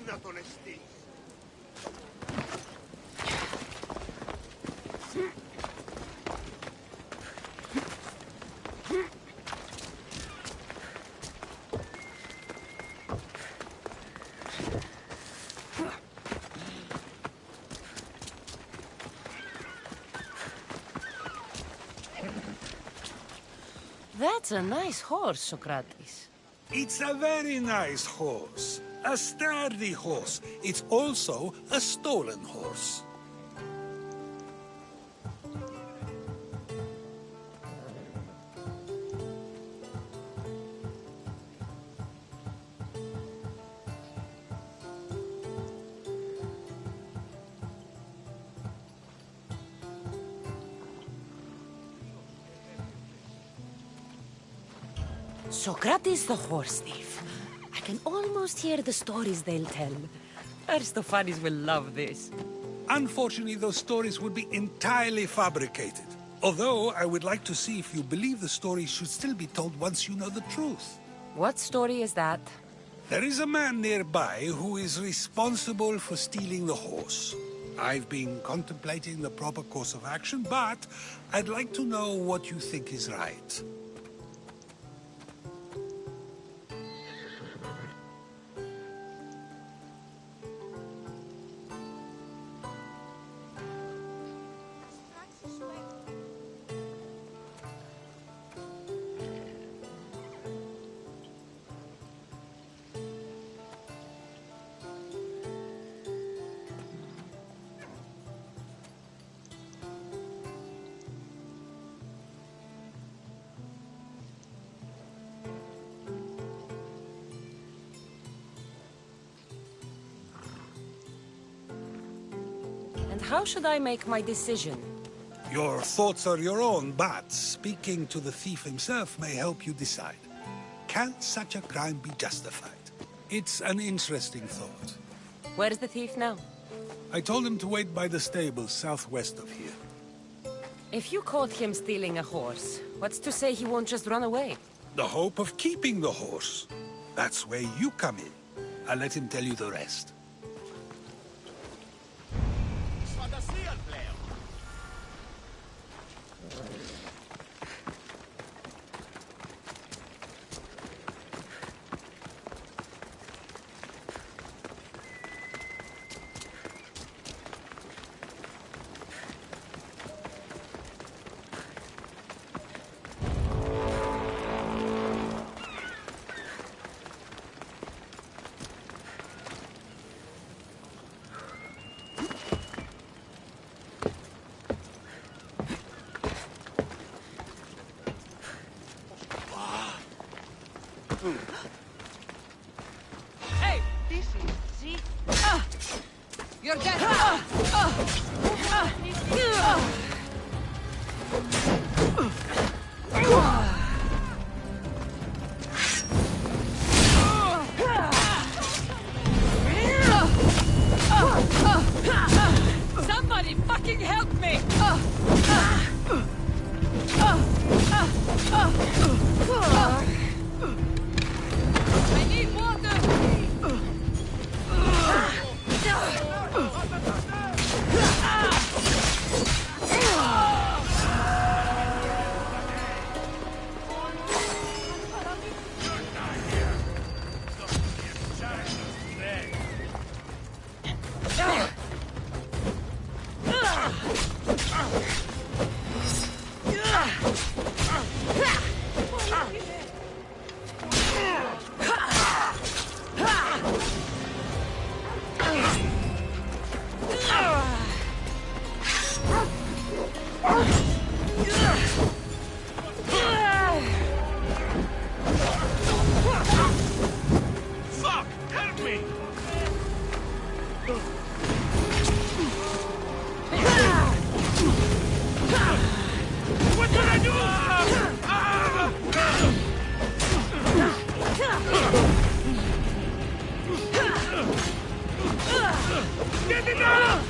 να τον εστείς. That's a nice horse, Socrates. It's a very nice horse. A sturdy horse. It's also a stolen horse. Socrates the horse thief. I can almost hear the stories they'll tell. Aristophanes will love this. Unfortunately, those stories would be entirely fabricated. Although, I would like to see if you believe the stories should still be told once you know the truth. What story is that? There is a man nearby who is responsible for stealing the horse. I've been contemplating the proper course of action, but I'd like to know what you think is right. And how should I make my decision? Your thoughts are your own, but speaking to the thief himself may help you decide. Can such a crime be justified? It's an interesting thought. Where is the thief now? I told him to wait by the stables southwest of here. If you caught him stealing a horse, what's to say he won't just run away? The hope of keeping the horse. That's where you come in. I'll let him tell you the rest. Φαντασία πλέον. Hey, this is, see? You're dead. Somebody fucking help me! I need water! Fuck! Help me! What did I do? Get it out!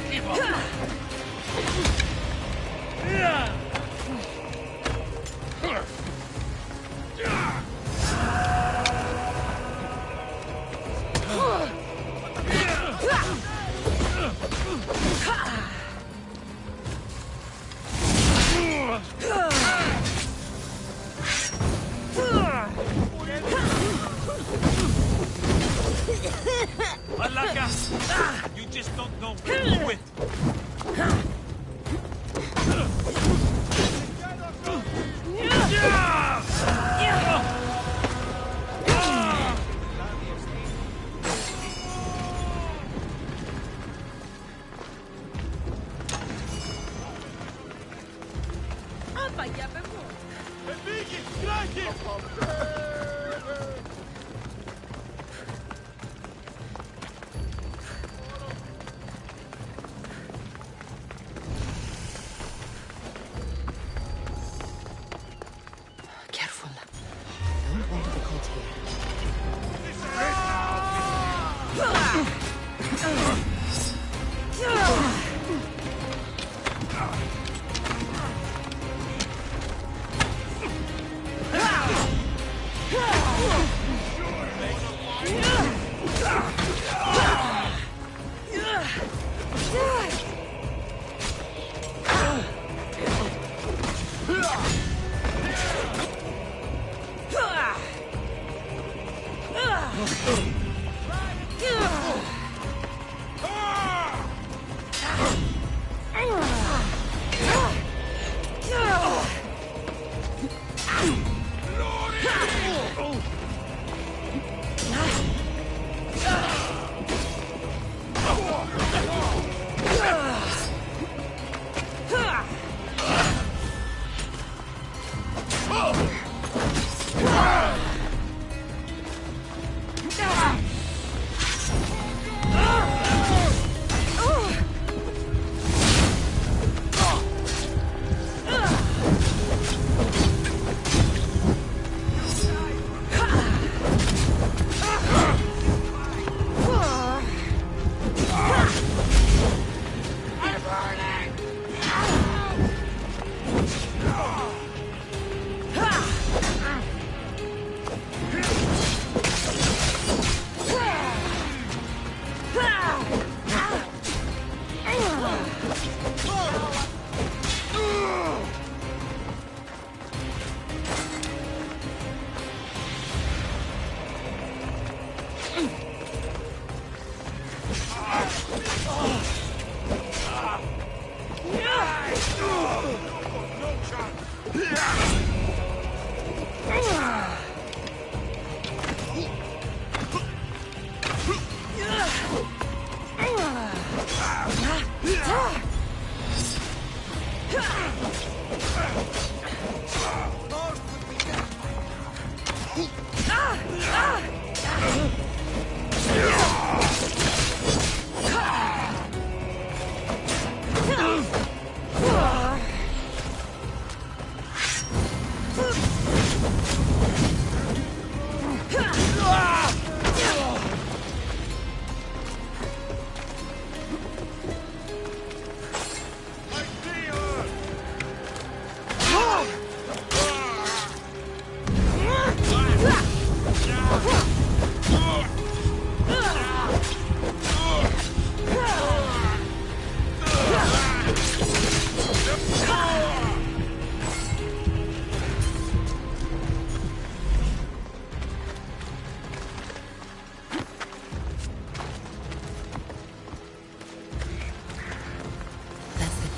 Keep up. know where to quit. Biggie, Crikey! Careful. Don't want to be caught here.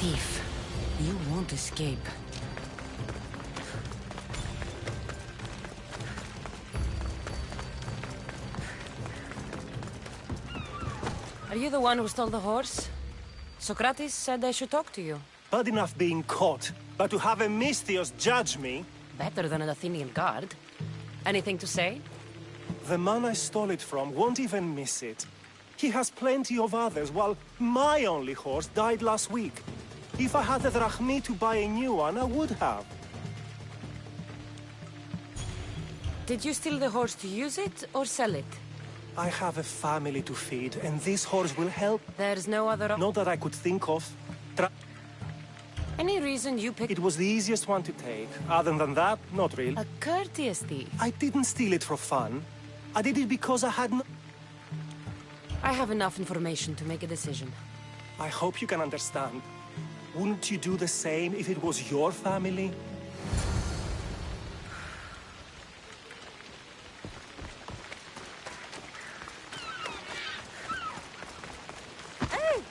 Thief, you won't escape. Are you the one who stole the horse? Socrates said I should talk to you. Bad enough being caught, but to have a Misthios judge me? Better than an Athenian guard. Anything to say? The man I stole it from won't even miss it. He has plenty of others, while my only horse died last week. If I had the drachmi to buy a new one, I would have. Did you steal the horse to use it or sell it? I have a family to feed, and this horse will help. There's no other Not that I could think of. Any reason you picked It was the easiest one to take. Other than that, not really. a courteous thief? I didn't steal it for fun. I did it because I had no... I have enough information to make a decision. I hope you can understand. Wouldn't you do the same if it was your family? Hey!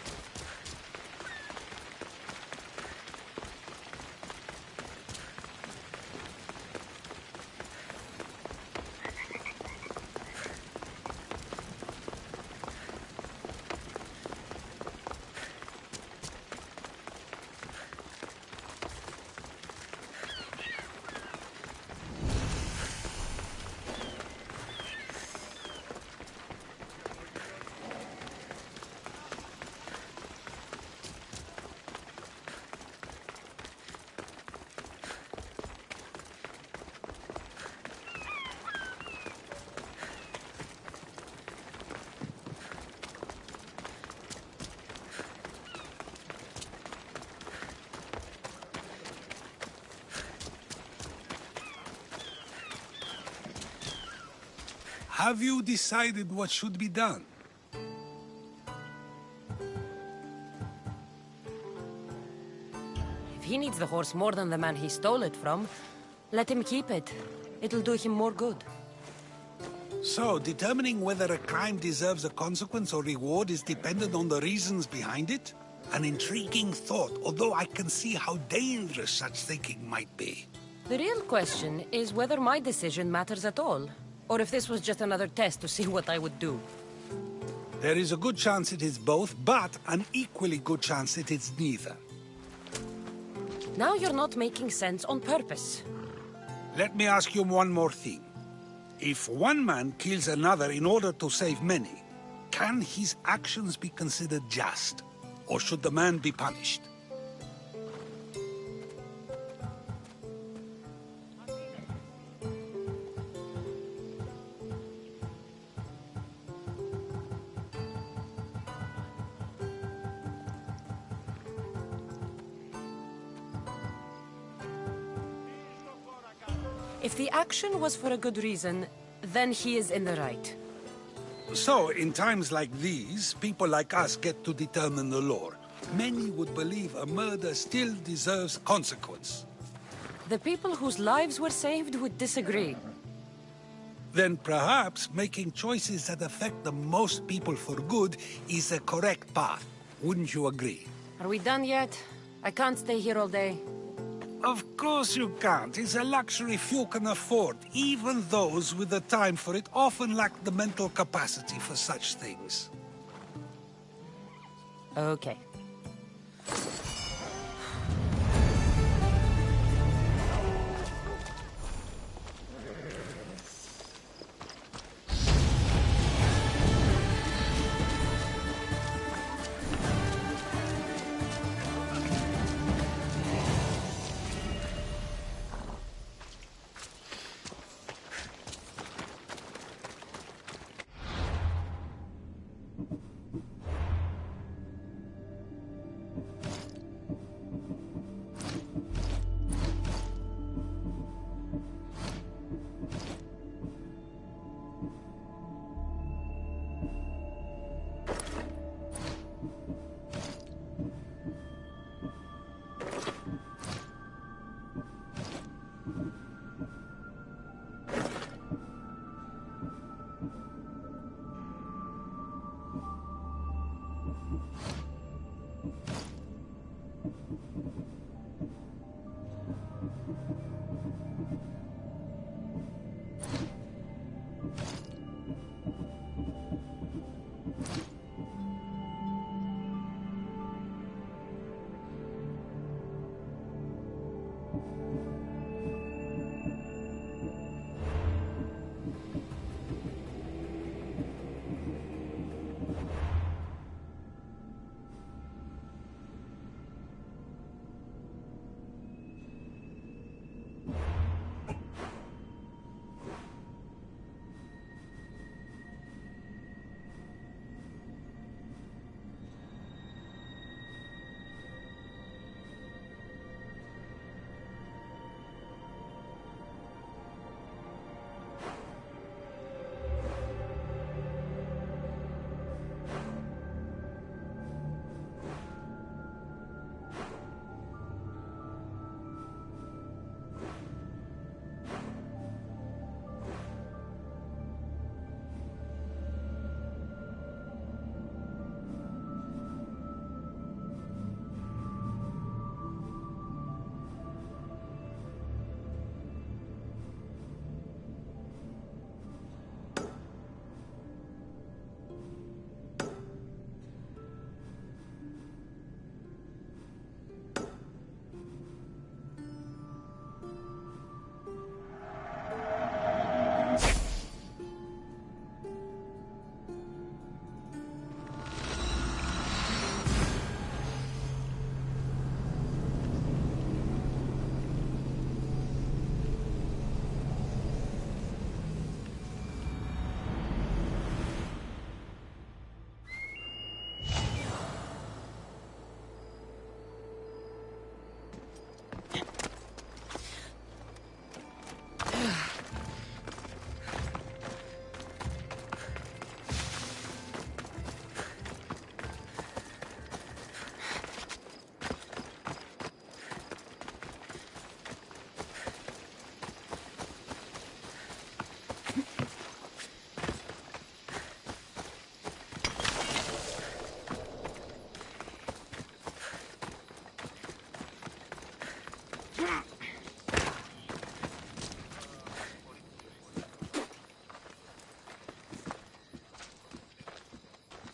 Have you decided what should be done? If he needs the horse more than the man he stole it from, let him keep it. It'll do him more good. So, determining whether a crime deserves a consequence or reward is dependent on the reasons behind it? An intriguing thought, although I can see how dangerous such thinking might be. The real question is whether my decision matters at all, or if this was just another test to see what I would do. There is a good chance it is both, but an equally good chance it is neither. Now you're not making sense on purpose. Let me ask you one more thing. If one man kills another in order to save many, can his actions be considered just? Or should the man be punished? If the action was for a good reason, then he is in the right. So, in times like these, people like us get to determine the law. Many would believe a murder still deserves consequence. The people whose lives were saved would disagree. Then perhaps making choices that affect the most people for good is a correct path. Wouldn't you agree? Are we done yet? I can't stay here all day. Of course you can't. It's a luxury few can afford. Even those with the time for it often lack the mental capacity for such things. Okay.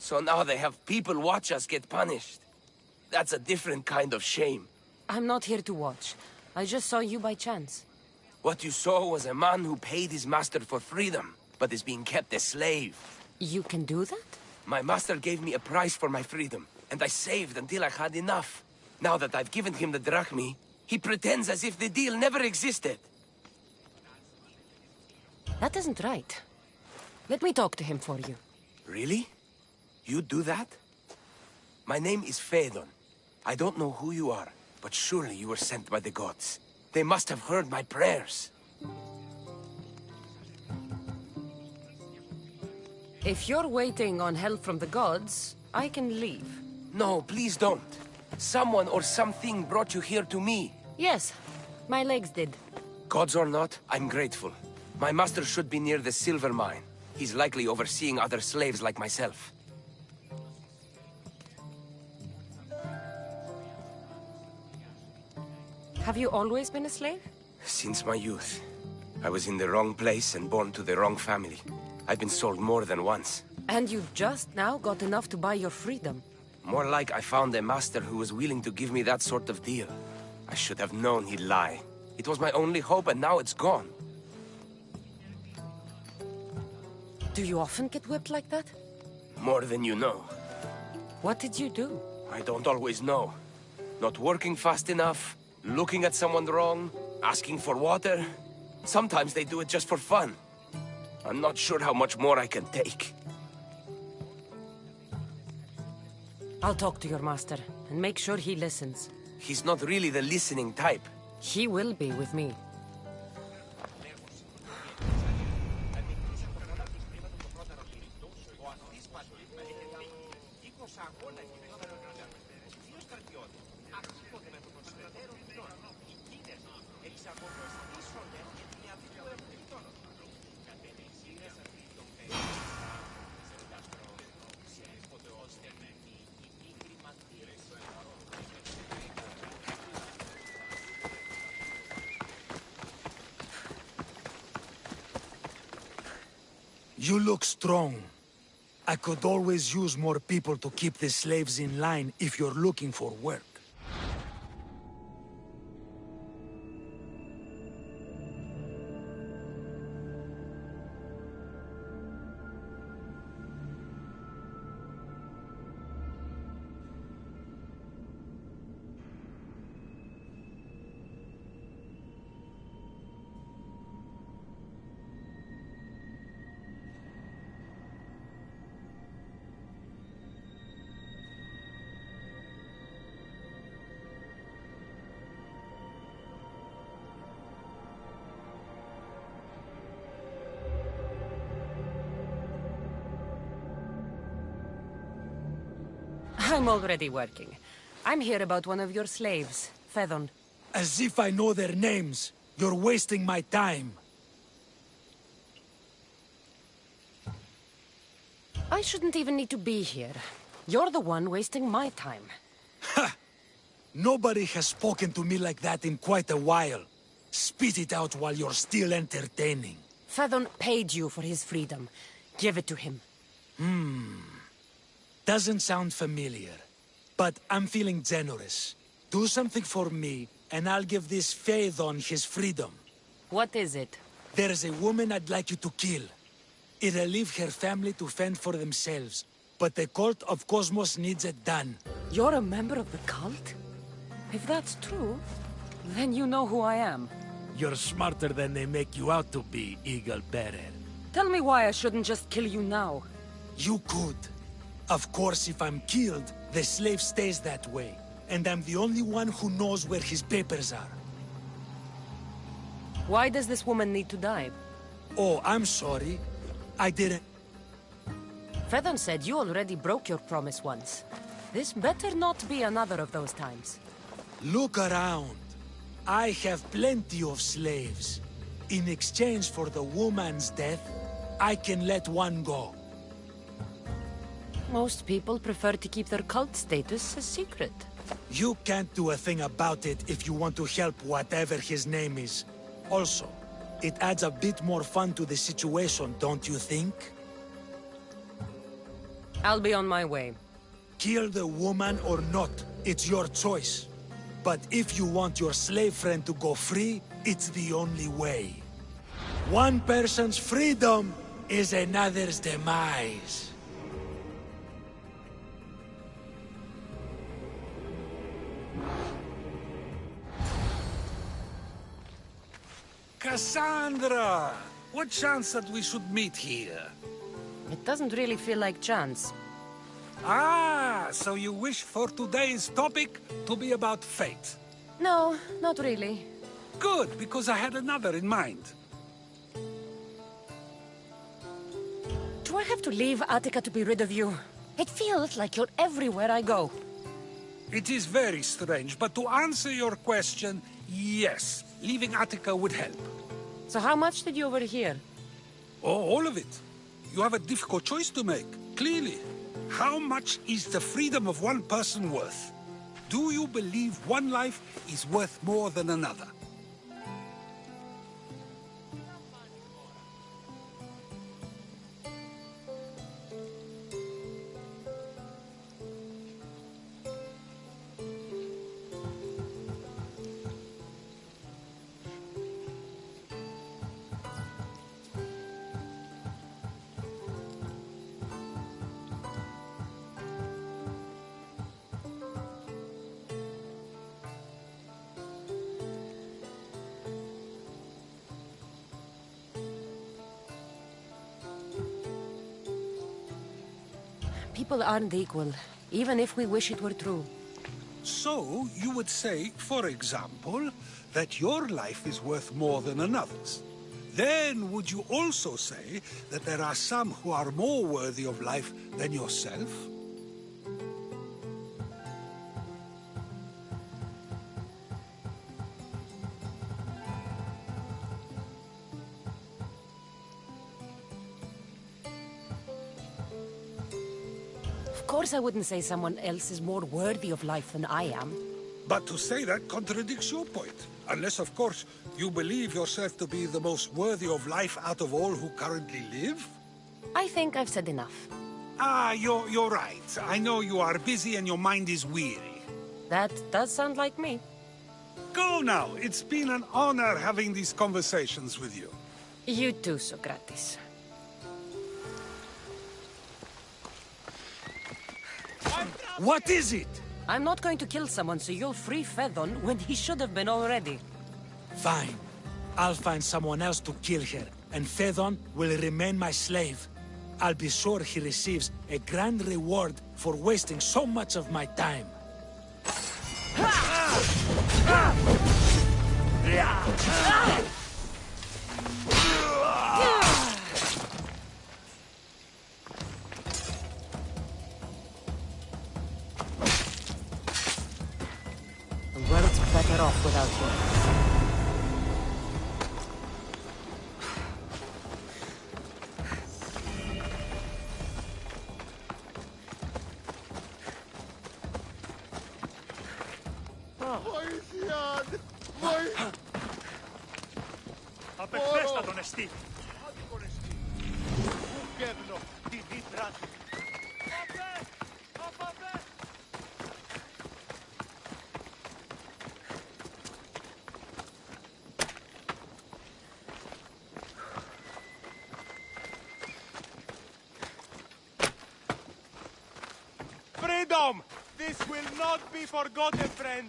So now they have people watch us get punished. That's a different kind of shame. I'm not here to watch. I just saw you by chance. What you saw was a man who paid his master for freedom, but is being kept a slave. You can do that? My master gave me a price for my freedom, and I saved until I had enough. Now that I've given him the drachmi, he pretends as if the deal never existed. That isn't right. Let me talk to him for you. Really? You do that? My name is Phaedon. I don't know who you are, but surely you were sent by the gods. They must have heard my prayers. If you're waiting on help from the gods, I can leave. No, please don't. Someone or something brought you here to me. Yes, my legs did. Gods or not, I'm grateful. My master should be near the silver mine. He's likely overseeing other slaves like myself. Have you always been a slave? Since my youth. I was in the wrong place and born to the wrong family. I've been sold more than once. And you just now got enough to buy your freedom. More like I found a master who was willing to give me that sort of deal. I should have known he'd lie. It was my only hope, and now it's gone. Do you often get whipped like that? More than you know. What did you do? I don't always know. Not working fast enough, looking at someone wrong, asking for water. Sometimes they do it just for fun. I'm not sure how much more I can take. I'll talk to your master and make sure he listens. He's not really the listening type. He will be with me. You look strong. I could always use more people to keep the slaves in line if you're looking for work. I'm already working. I'm here about one of your slaves, Phaedon. As if I know their names. You're wasting my time. I shouldn't even need to be here. You're the one wasting my time. Ha! Nobody has spoken to me like that in quite a while. Spit it out while you're still entertaining. Phaedon paid you for his freedom. Give it to him. Doesn't sound familiar. But I'm feeling generous. Do something for me, and I'll give this Phaedon his freedom. What is it? There's a woman I'd like you to kill. It'll leave her family to fend for themselves. But the cult of Cosmos needs it done. You're a member of the cult? If that's true, then you know who I am. You're smarter than they make you out to be, Eagle Bearer. Tell me why I shouldn't just kill you now. You could. Of course, if I'm killed, the slave stays that way. And I'm the only one who knows where his papers are. Why does this woman need to die? Oh, I'm sorry. I didn't... Phaedon said you already broke your promise once. This better not be another of those times. Look around. I have plenty of slaves. In exchange for the woman's death, I can let one go. Most people prefer to keep their cult status a secret. You can't do a thing about it if you want to help whatever his name is. Also, it adds a bit more fun to the situation, don't you think? I'll be on my way. Kill the woman or not, it's your choice. But if you want your slave friend to go free, it's the only way. One person's freedom is another's demise. Cassandra! What chance that we should meet here? It doesn't really feel like chance. Ah, so you wish for today's topic to be about fate. No, not really. Good, because I had another in mind. Do I have to leave Attica to be rid of you? It feels like you're everywhere I go. It is very strange, but to answer your question, yes, leaving Attica would help. So how much did you overhear? Oh, all of it. You have a difficult choice to make, clearly. How much is the freedom of one person worth? Do you believe one life is worth more than another? People aren't equal, even if we wish it were true. So, you would say, for example, that your life is worth more than another's. Then, would you also say that there are some who are more worthy of life than yourself? Of course I wouldn't say someone else is more worthy of life than I am. But to say that contradicts your point. Unless, of course, you believe yourself to be the most worthy of life out of all who currently live? I think I've said enough. Ah, you're right. I know you are busy and your mind is weary. That does sound like me. Go now. It's been an honor having these conversations with you. You too, Socrates. What is it? I'm not going to kill someone so you'll free Phaethon when he should have been already. Fine. I'll find someone else to kill her, and Phaethon will remain my slave. I'll be sure he receives a grand reward for wasting so much of my time. The world's better off without you. Απεκθέστα τον εστί. Πού κέρνω τη δίτρα του. Freedom! This will not be forgotten, friend.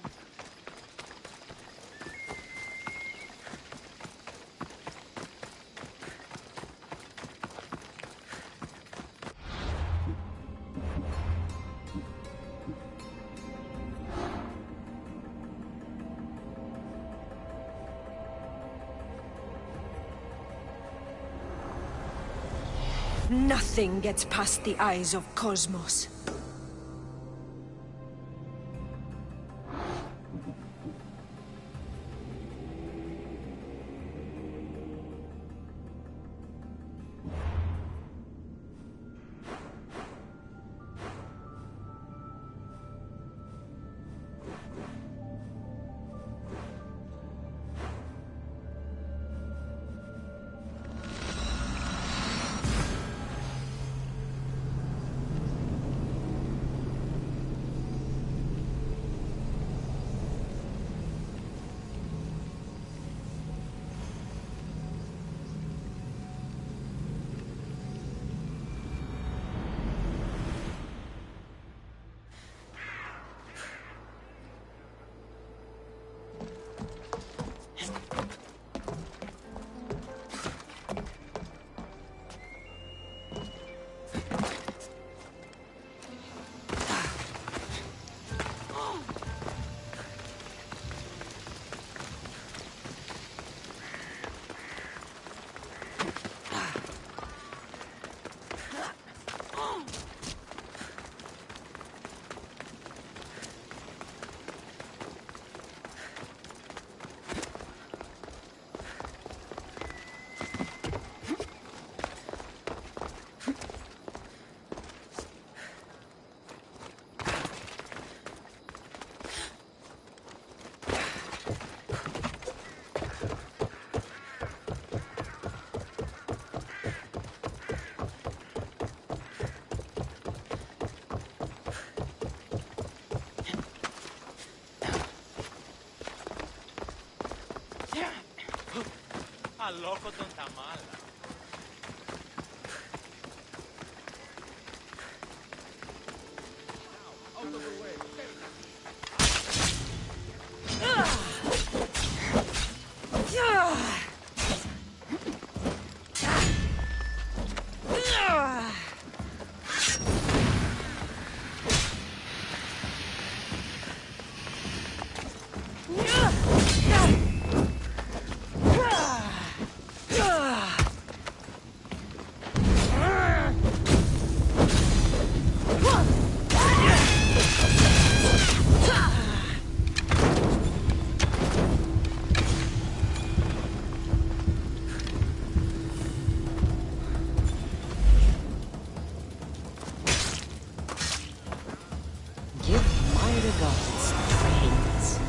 Nothing gets past the eyes of Cosmos. loco τον Tamala. Out of the way. Give my regards, friends.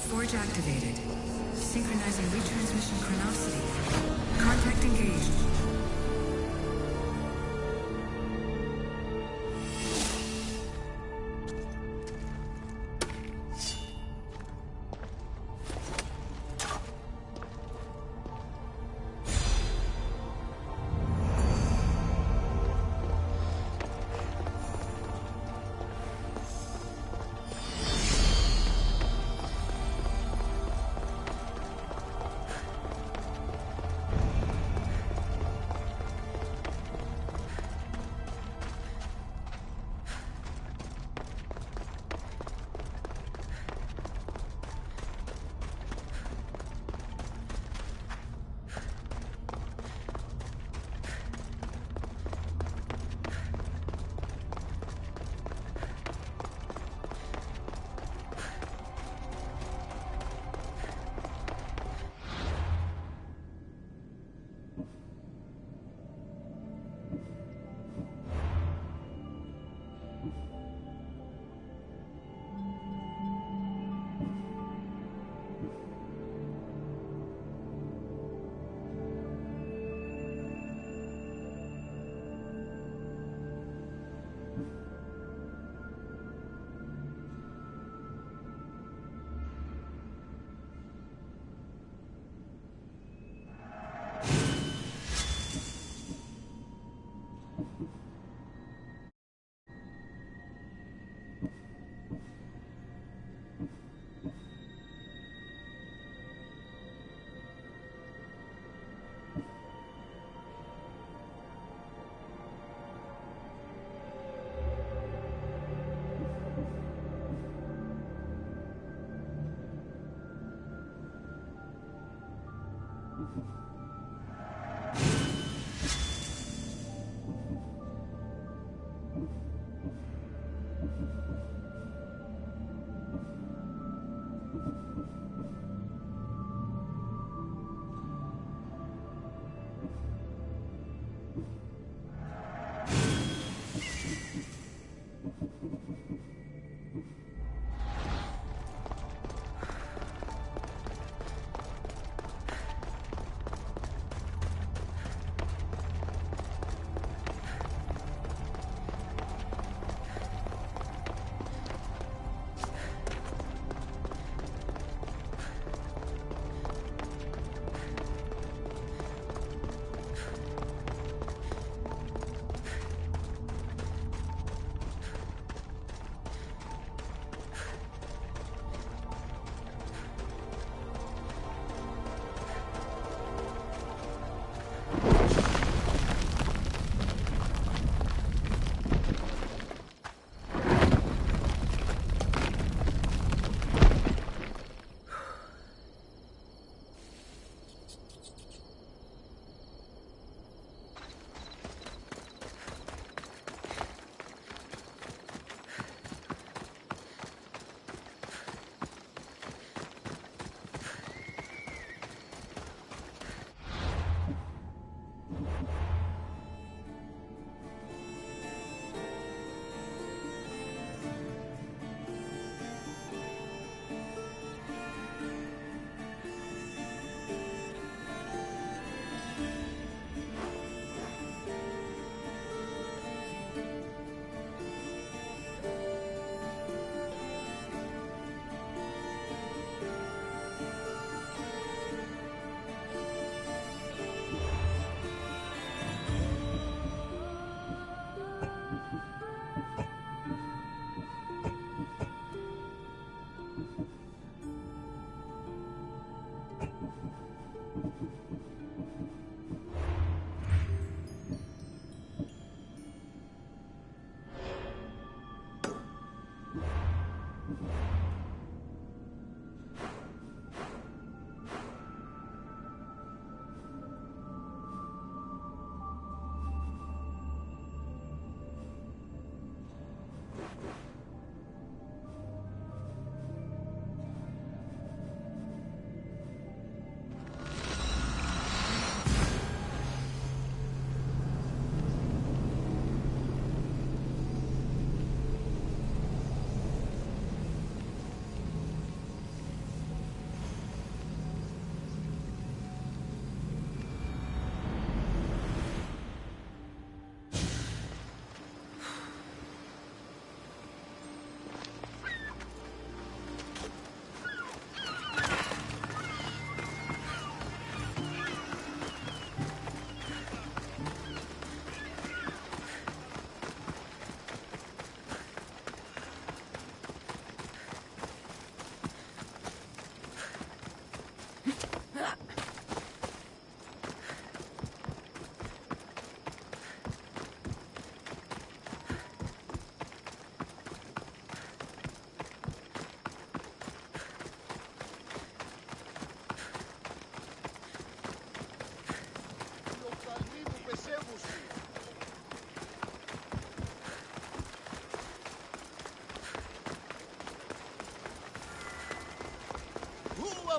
Forge activated. Synchronizing retransmission chronicity. Contact engaged.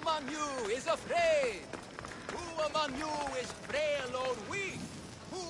among you is afraid? Who among you is frail or weak? Who...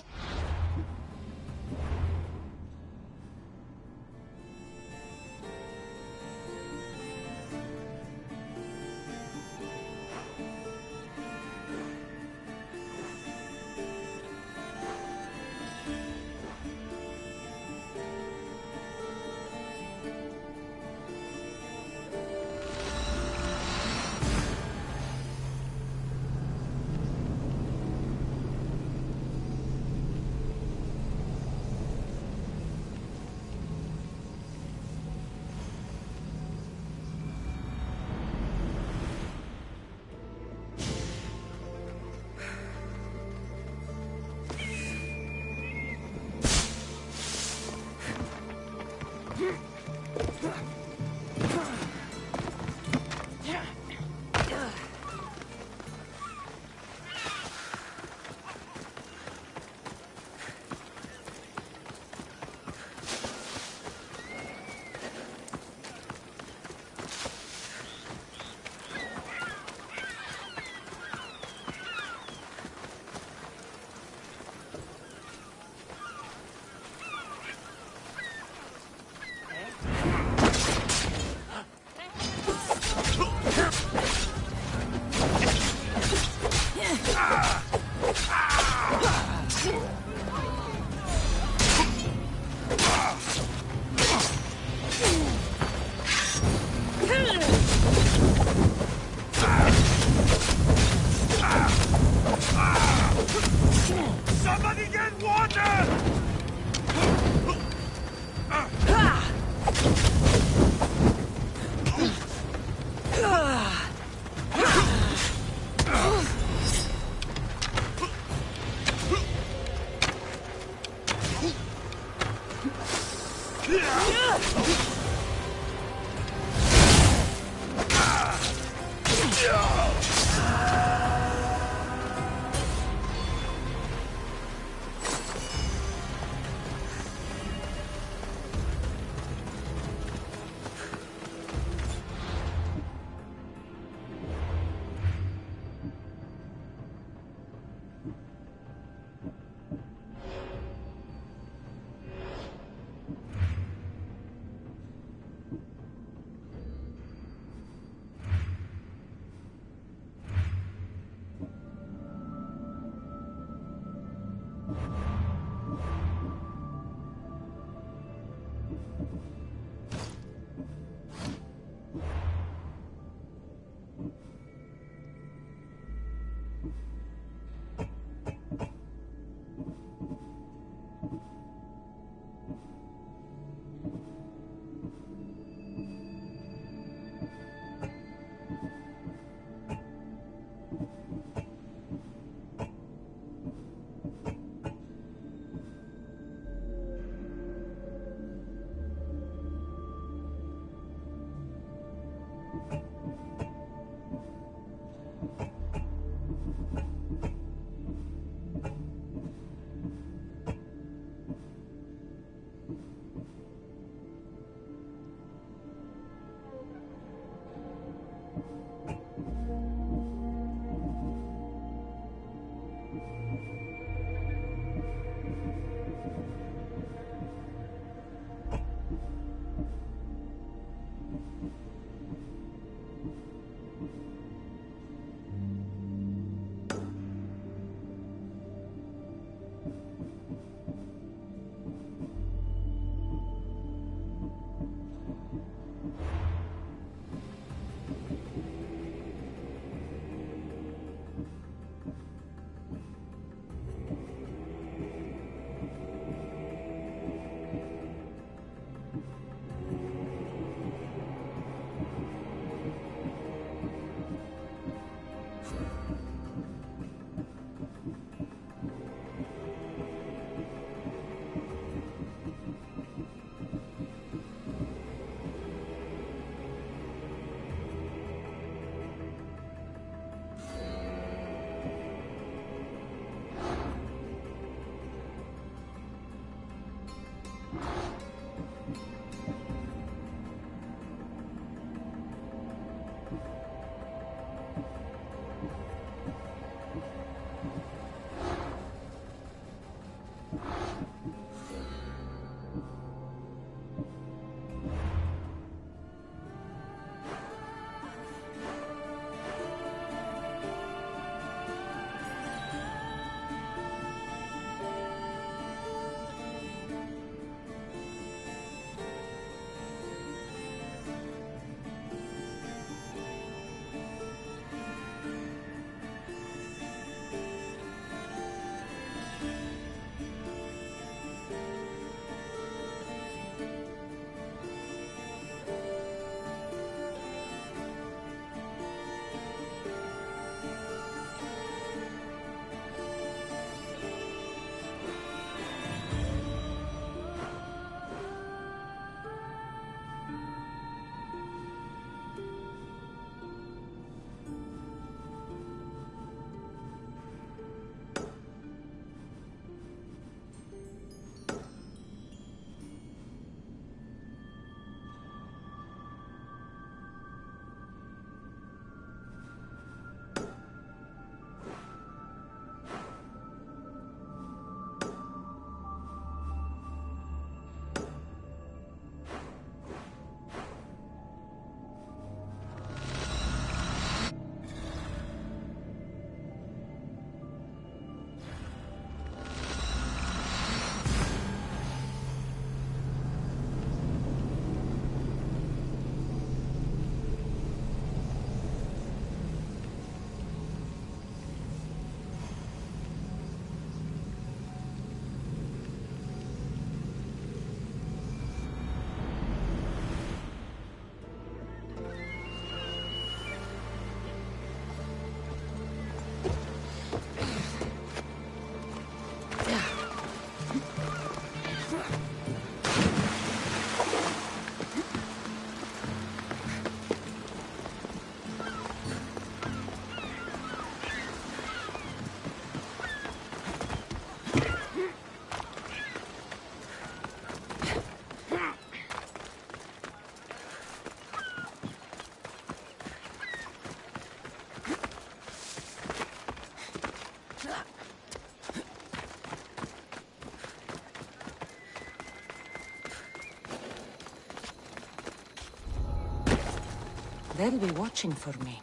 They'll be watching for me.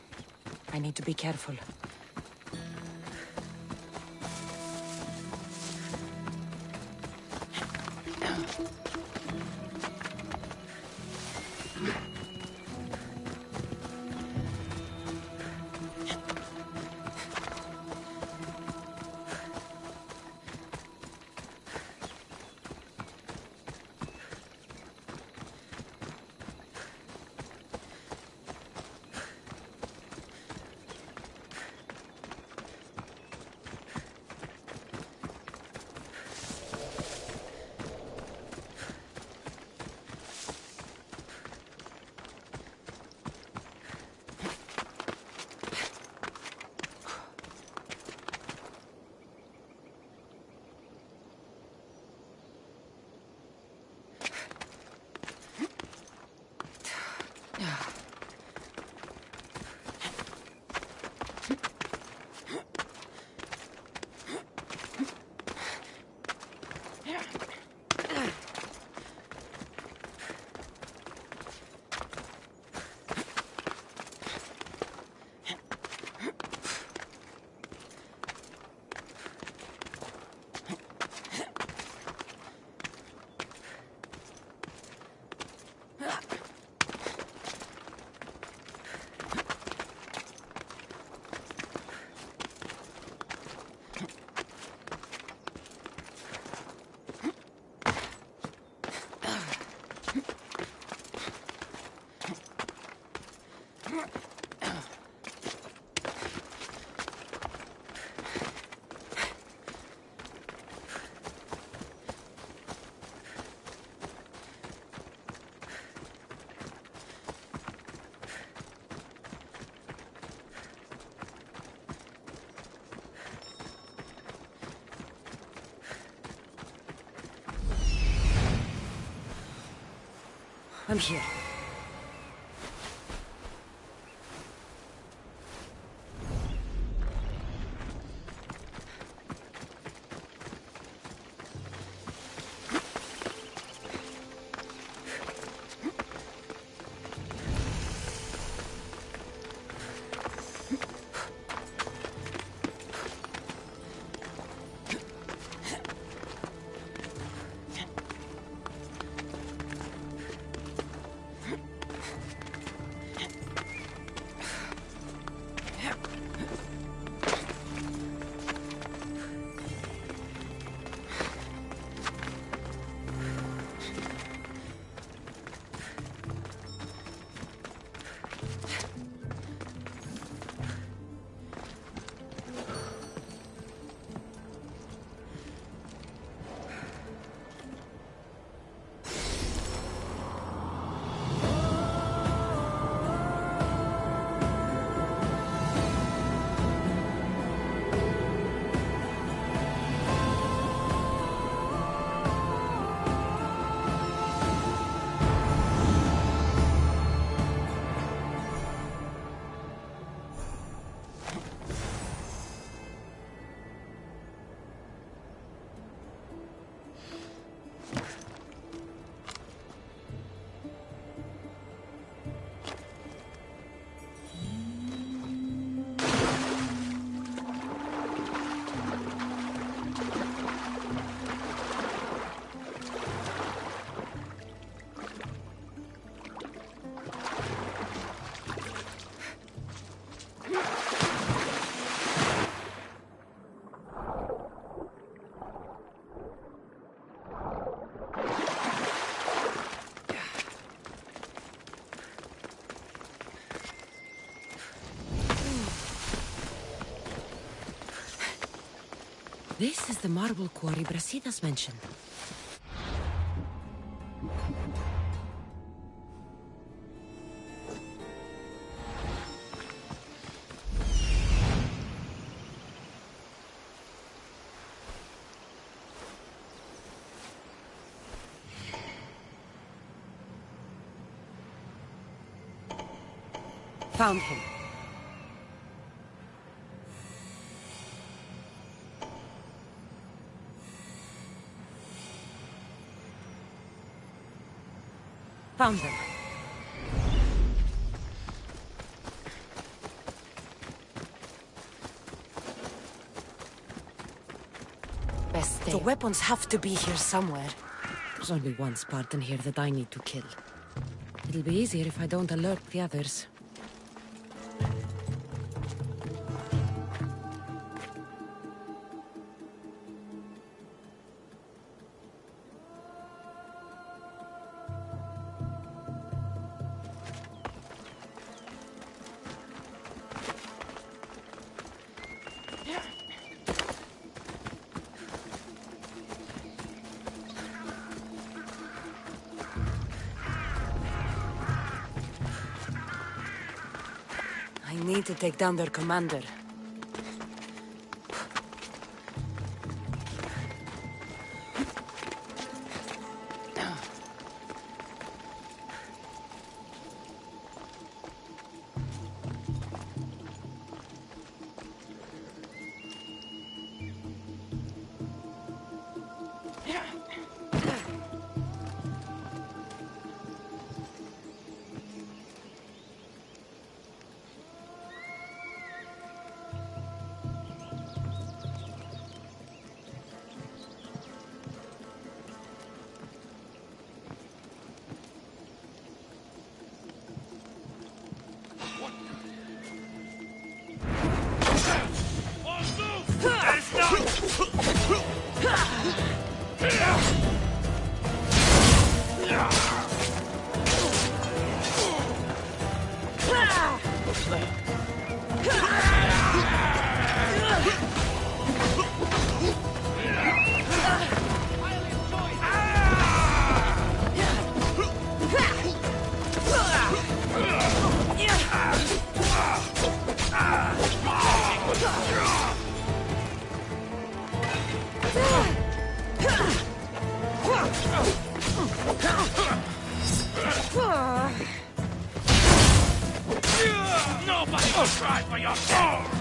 I need to be careful. I'm here. This is the marble quarry Brasidas mentioned. Found him. Found them. Best stay. The weapons have to be here somewhere. There's only one Spartan here that I need to kill. It'll be easier if I don't alert the others. I need to take down their commander. Nobody will cry for your death!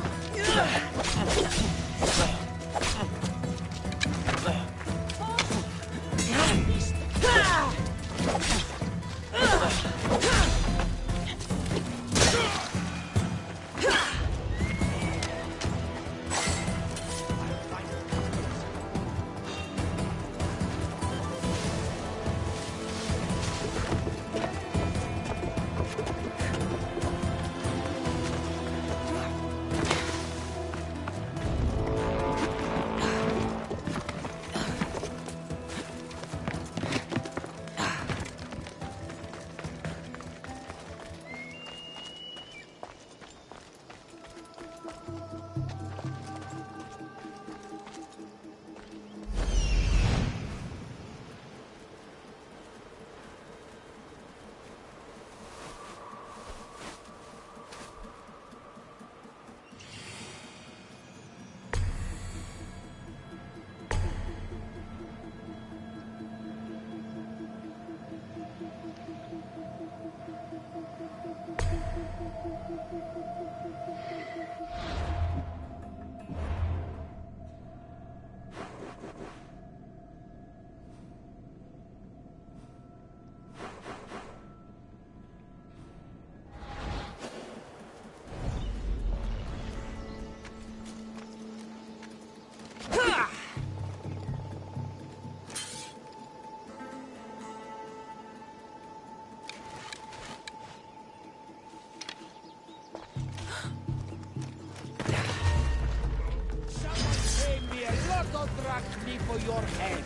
Me for your head.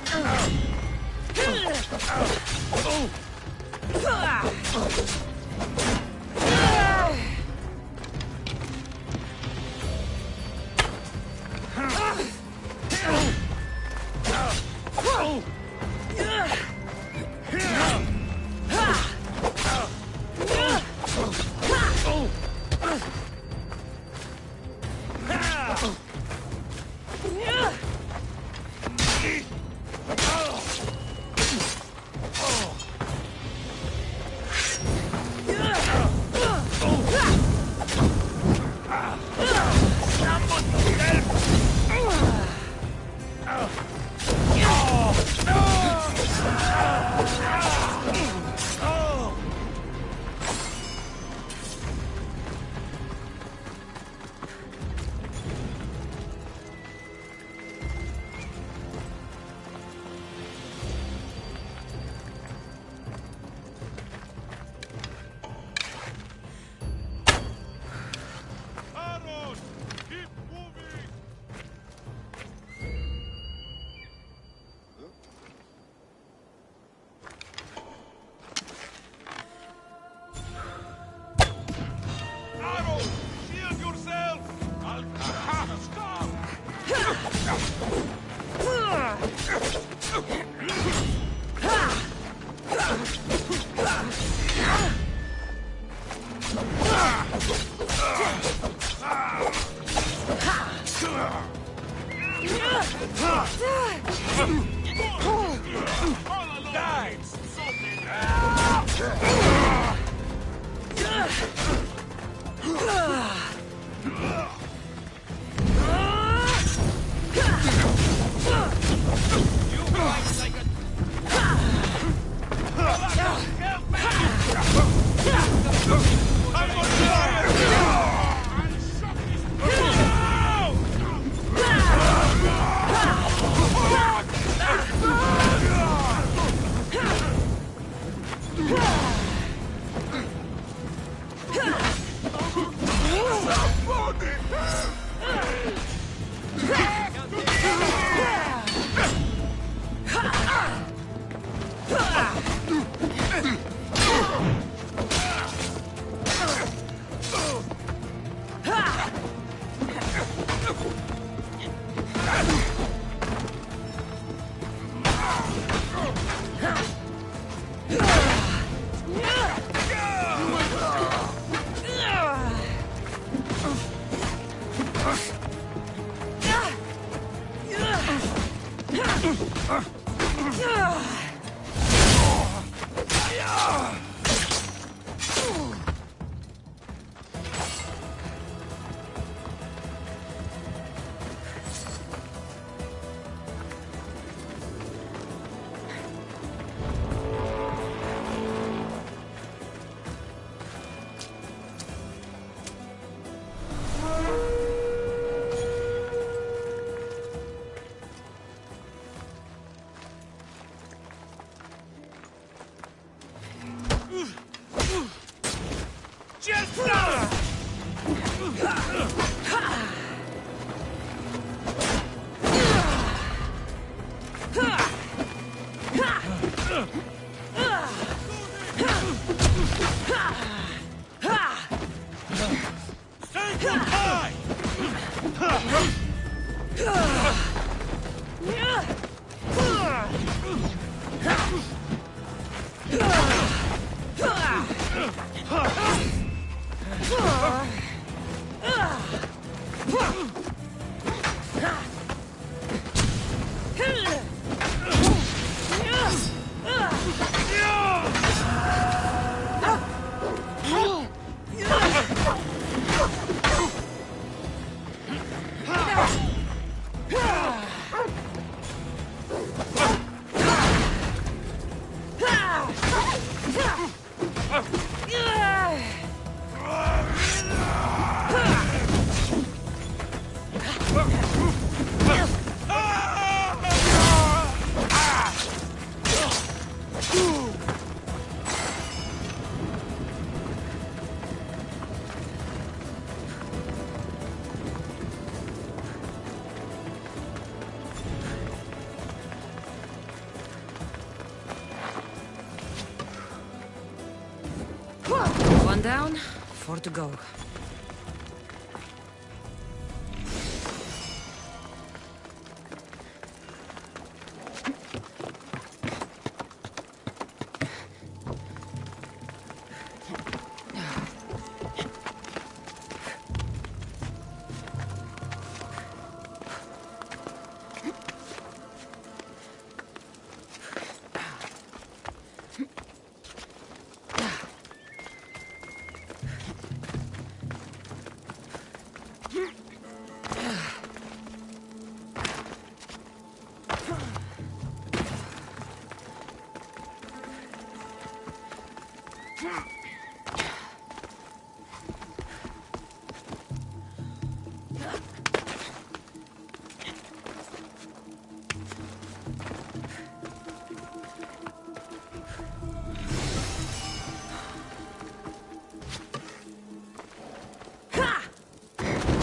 One down, 4 to go.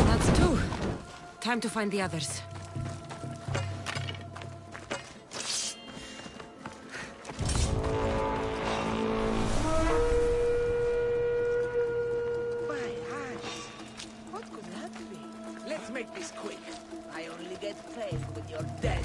That's 2. Time to find the others. Make this quick. I only get paid when you're dead.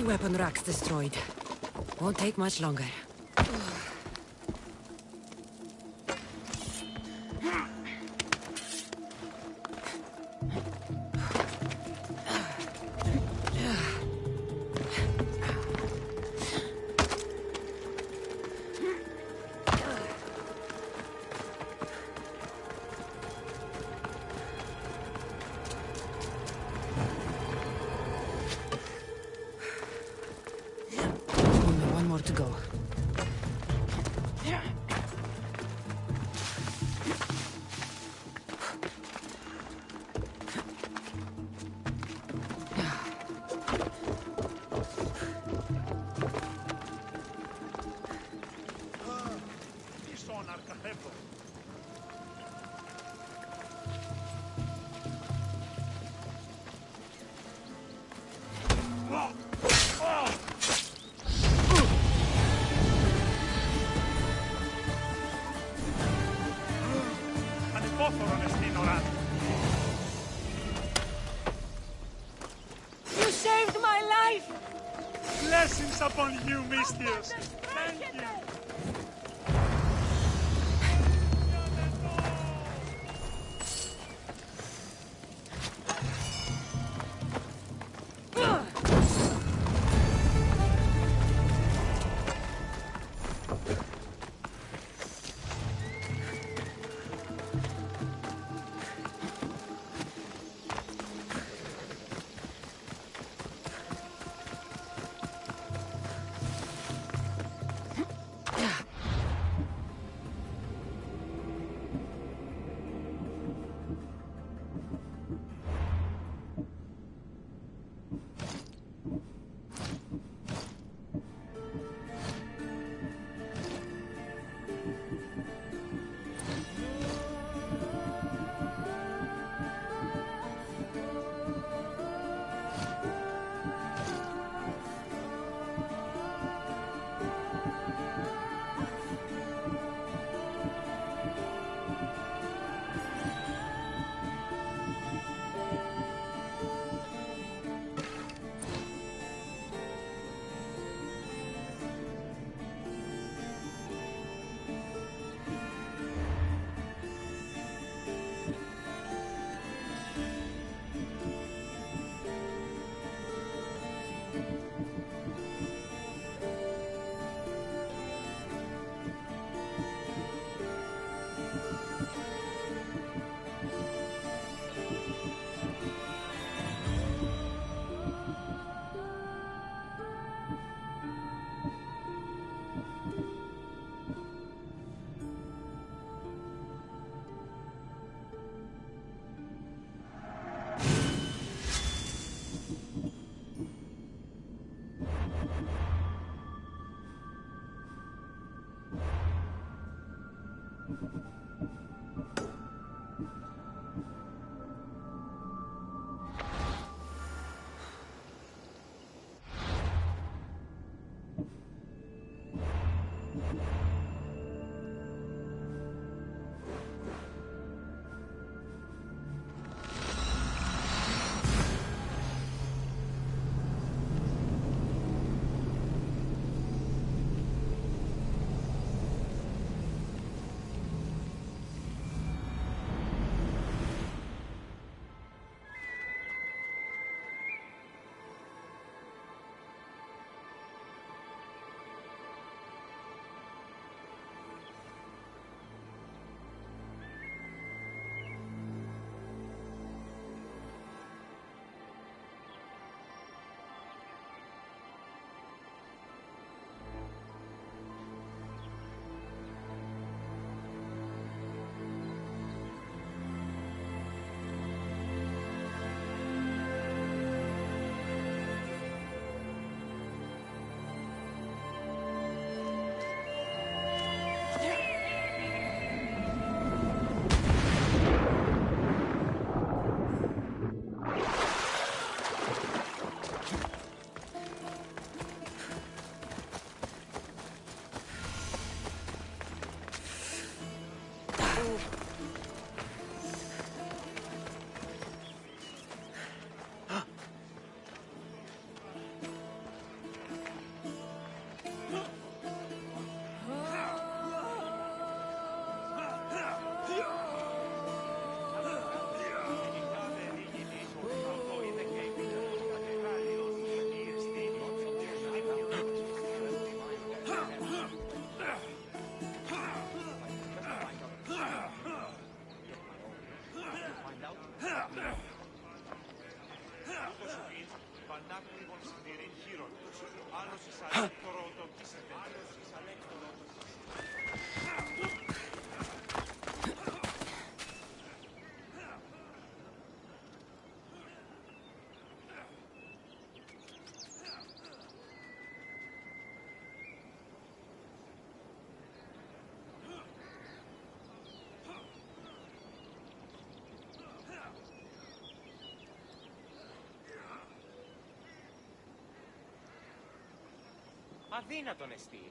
Weapon racks destroyed. Won't take much longer. To go. You saved my life! Blessings upon you, Mistios. Thank you. Αδύνατον εστί.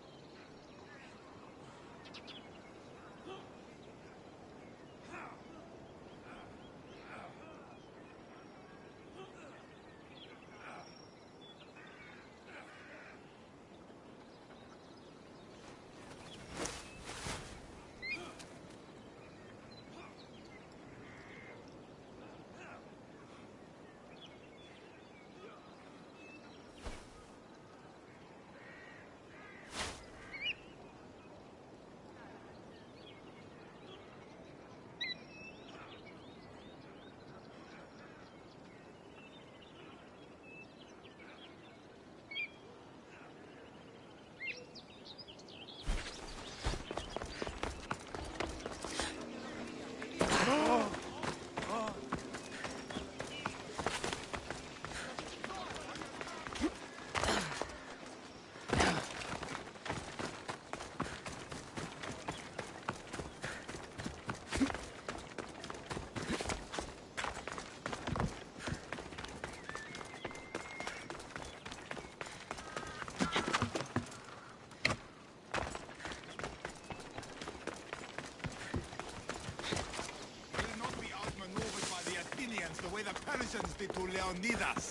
The way the Persians did to Leonidas.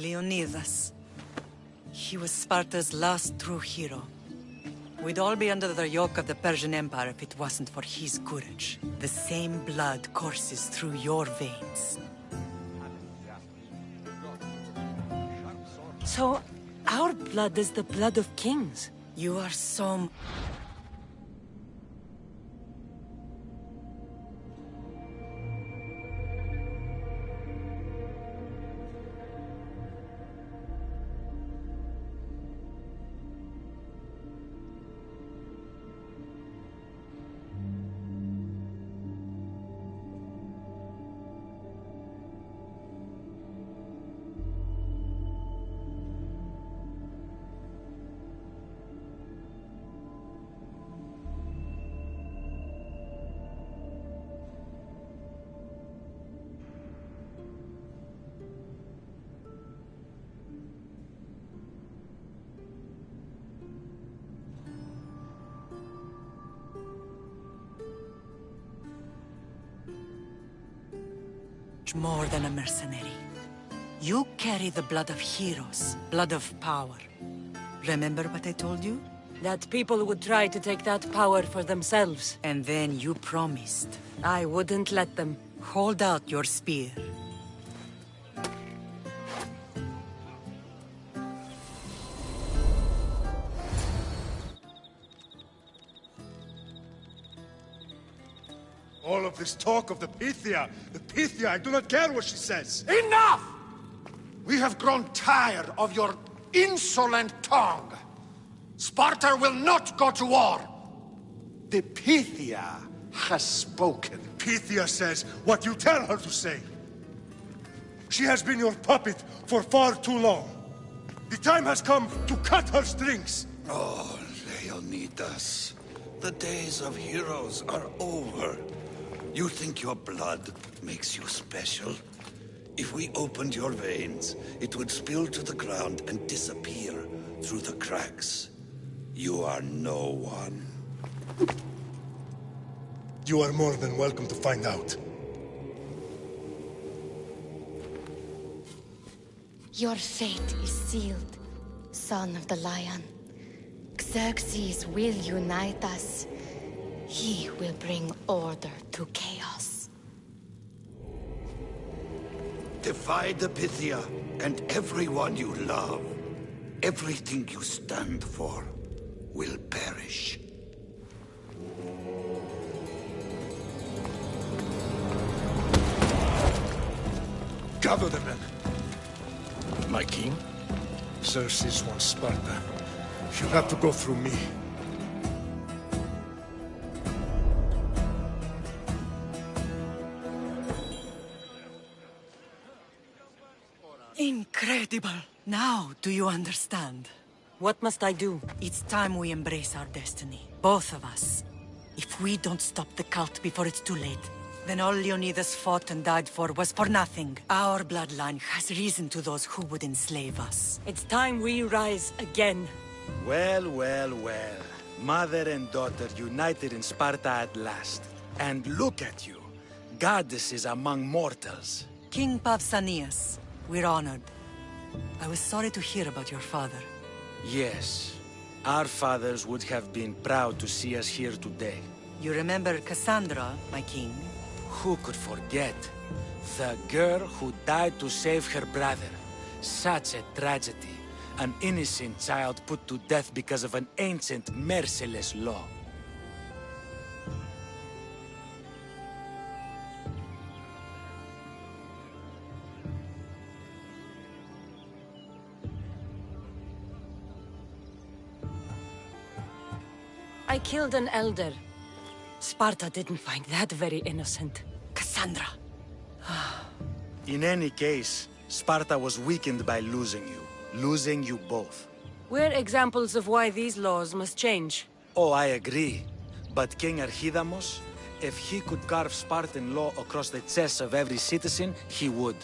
Leonidas. He was Sparta's last true hero. We'd all be under the yoke of the Persian Empire if it wasn't for his courage. The same blood courses through your veins. So, our blood is the blood of kings. You are so... more than a mercenary. You carry the blood of heroes, blood of power. Remember what I told you? That people would try to take that power for themselves. And then you promised. I wouldn't let them. Hold out your spear. All of this talk of the Pythia, I do not care what she says. Enough! We have grown tired of your insolent tongue. Sparta will not go to war. The Pythia has spoken. Pythia says what you tell her to say. She has been your puppet for far too long. The time has come to cut her strings. Oh, Leonidas, the days of heroes are over. You think your blood makes you special? If we opened your veins, it would spill to the ground and disappear through the cracks. You are no one. You are more than welcome to find out. Your fate is sealed, son of the Lion. Xerxes will unite us. He will bring order to chaos. Defy the Pythia and everyone you love. Everything you stand for will perish. Gather the men. My king? Xerxes wants Sparta. She'll have to go through me. Incredible! Now, do you understand? What must I do? It's time we embrace our destiny. Both of us. If we don't stop the cult before it's too late, Then all Leonidas fought and died for was for nothing. Our bloodline has reason to those who would enslave us. It's time we rise again. Well, well, well. Mother and daughter united in Sparta at last. And look at you. Goddesses among mortals. King Pausanias, we're honored. I was sorry to hear about your father. Yes. Our fathers would have been proud to see us here today. You remember Cassandra, my king? Who could forget? The girl who died to save her brother. Such a tragedy. An innocent child put to death because of an ancient, merciless law. I killed an elder. Sparta didn't find that very innocent. Cassandra! In any case, Sparta was weakened by losing you. Losing you both. We're examples of why these laws must change. Oh, I agree. But King Archidamos, if he could carve Spartan law across the chests of every citizen, he would.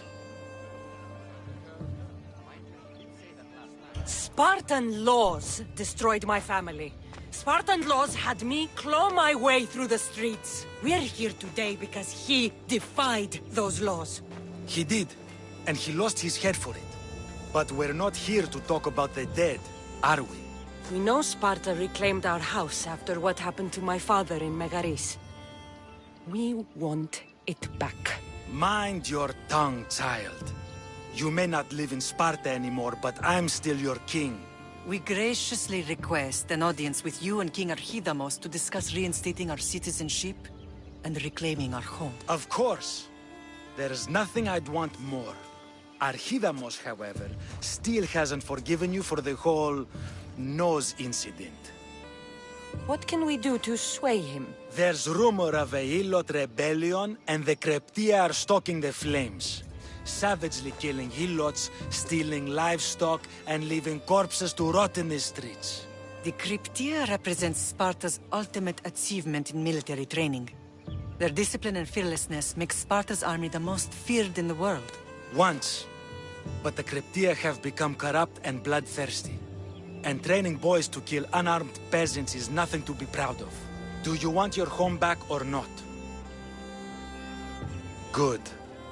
Spartan laws destroyed my family. Spartan laws had me claw my way through the streets. We're here today because he defied those laws. He did, and he lost his head for it. But we're not here to talk about the dead, are we? We know Sparta reclaimed our house after what happened to my father in Megaris. We want it back. Mind your tongue, child. You may not live in Sparta anymore, but I'm still your king. We graciously request an audience with you and King Archidamos to discuss reinstating our citizenship and reclaiming our home. Of course. There's nothing I'd want more. Archidamos, however, still hasn't forgiven you for the whole nose incident. What can we do to sway him? There's rumor of a Hilot rebellion, and the Kryptia are stalking the flames. Savagely killing Helots, stealing livestock, and leaving corpses to rot in the streets. The Kryptia represents Sparta's ultimate achievement in military training. Their discipline and fearlessness make Sparta's army the most feared in the world. Once. But the Kryptia have become corrupt and bloodthirsty. And training boys to kill unarmed peasants is nothing to be proud of. Do you want your home back or not? Good.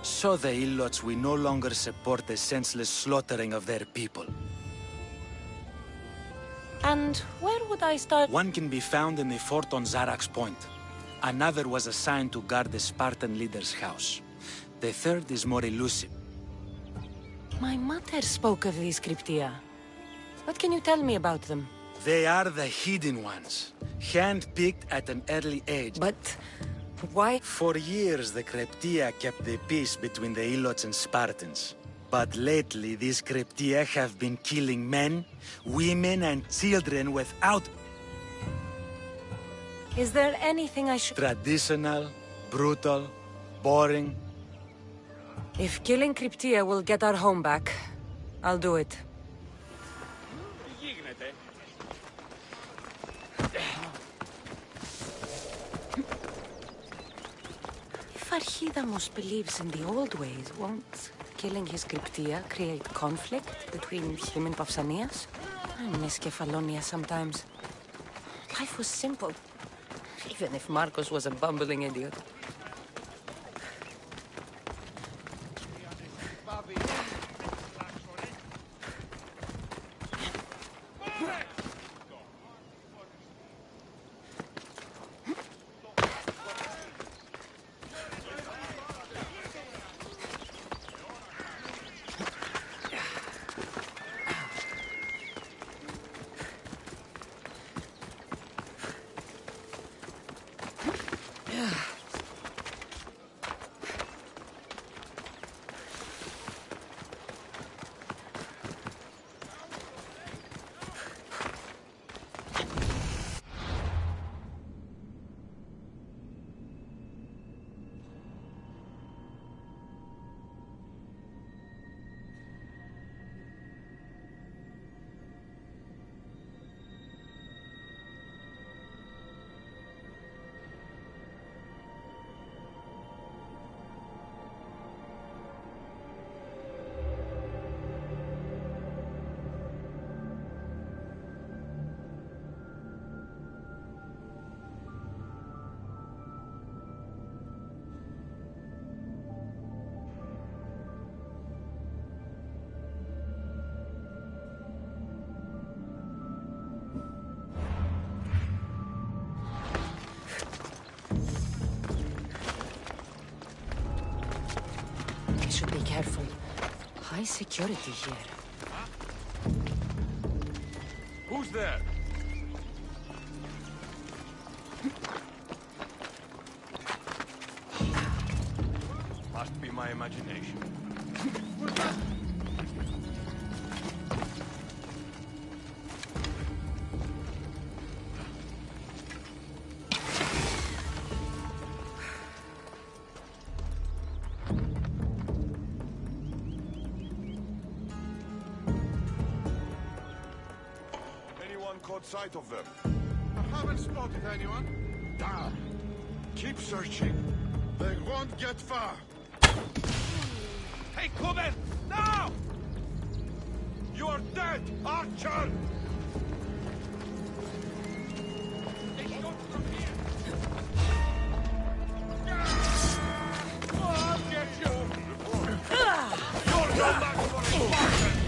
So the Ilots will no longer support the senseless slaughtering of their people. And where would I start? One can be found in the fort on Zarax Point. Another was assigned to guard the Spartan leader's house. The third is more elusive. My mother spoke of these Kryptia. What can you tell me about them? They are the hidden ones, hand-picked at an early age. But why? For years, the Kryptia kept the peace between the Ilots and Spartans. But lately, these Kryptia have been killing men, women, and children without... Is there anything I should... Traditional, brutal, boring. If killing Kryptia will get our home back, I'll do it. If Archidamos believes in the old ways, won't killing his Kryptia create conflict between him and Pausanias? I miss Kefalonia sometimes. Life was simple, even if Marcos was a bumbling idiot. careful. High security here. Who's there? Must be my imagination. Caught sight of them. I haven't spotted anyone. Damn. Keep searching. They won't get far. Take cover! Now! You are dead, Archer! They shot from here! I'll get you! You're no match for a Spartan!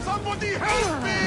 Somebody help me!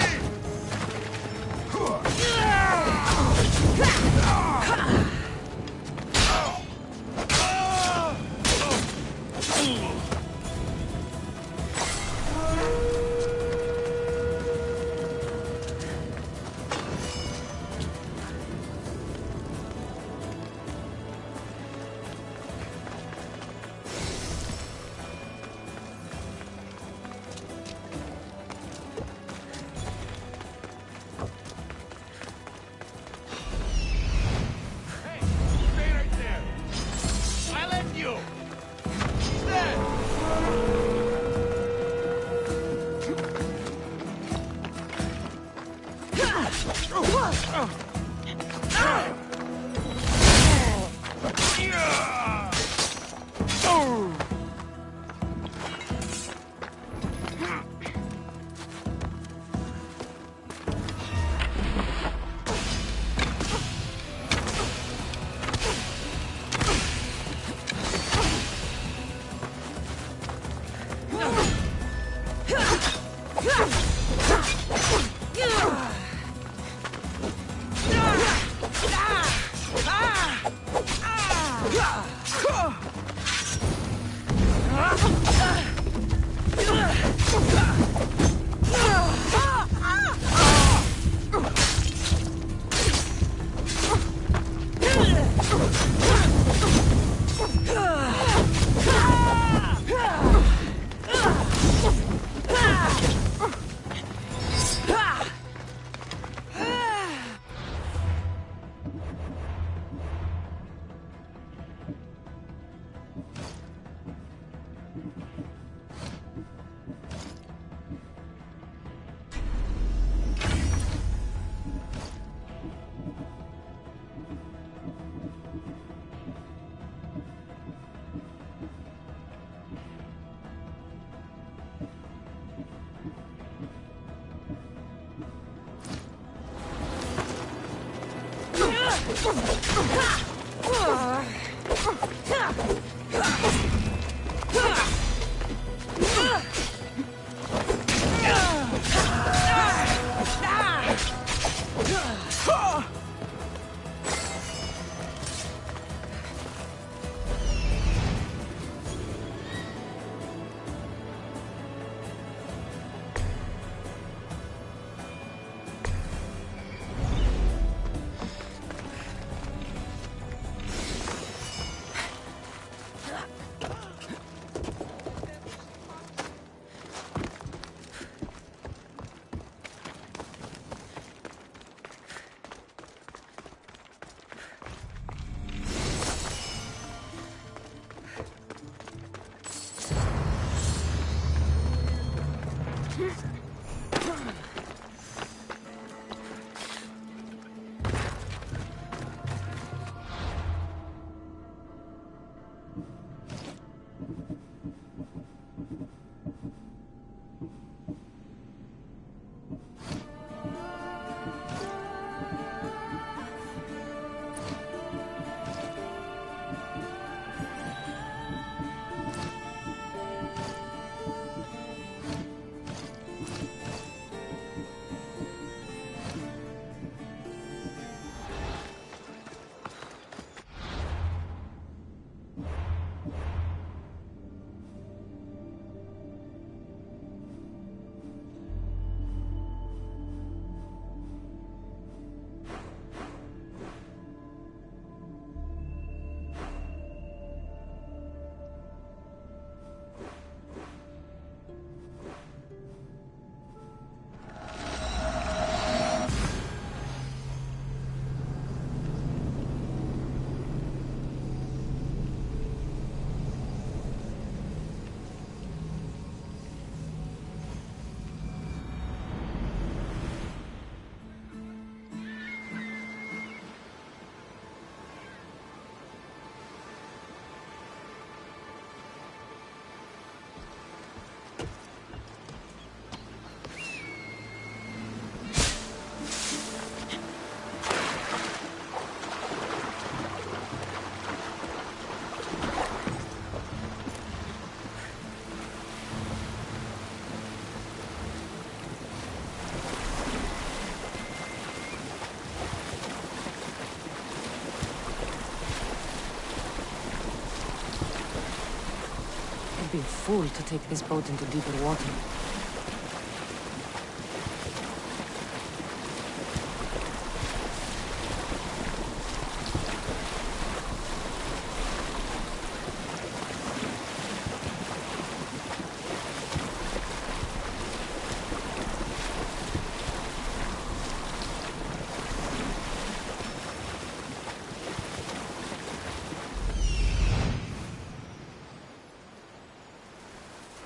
I'd be a fool to take this boat into deeper water.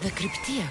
The Cryptia.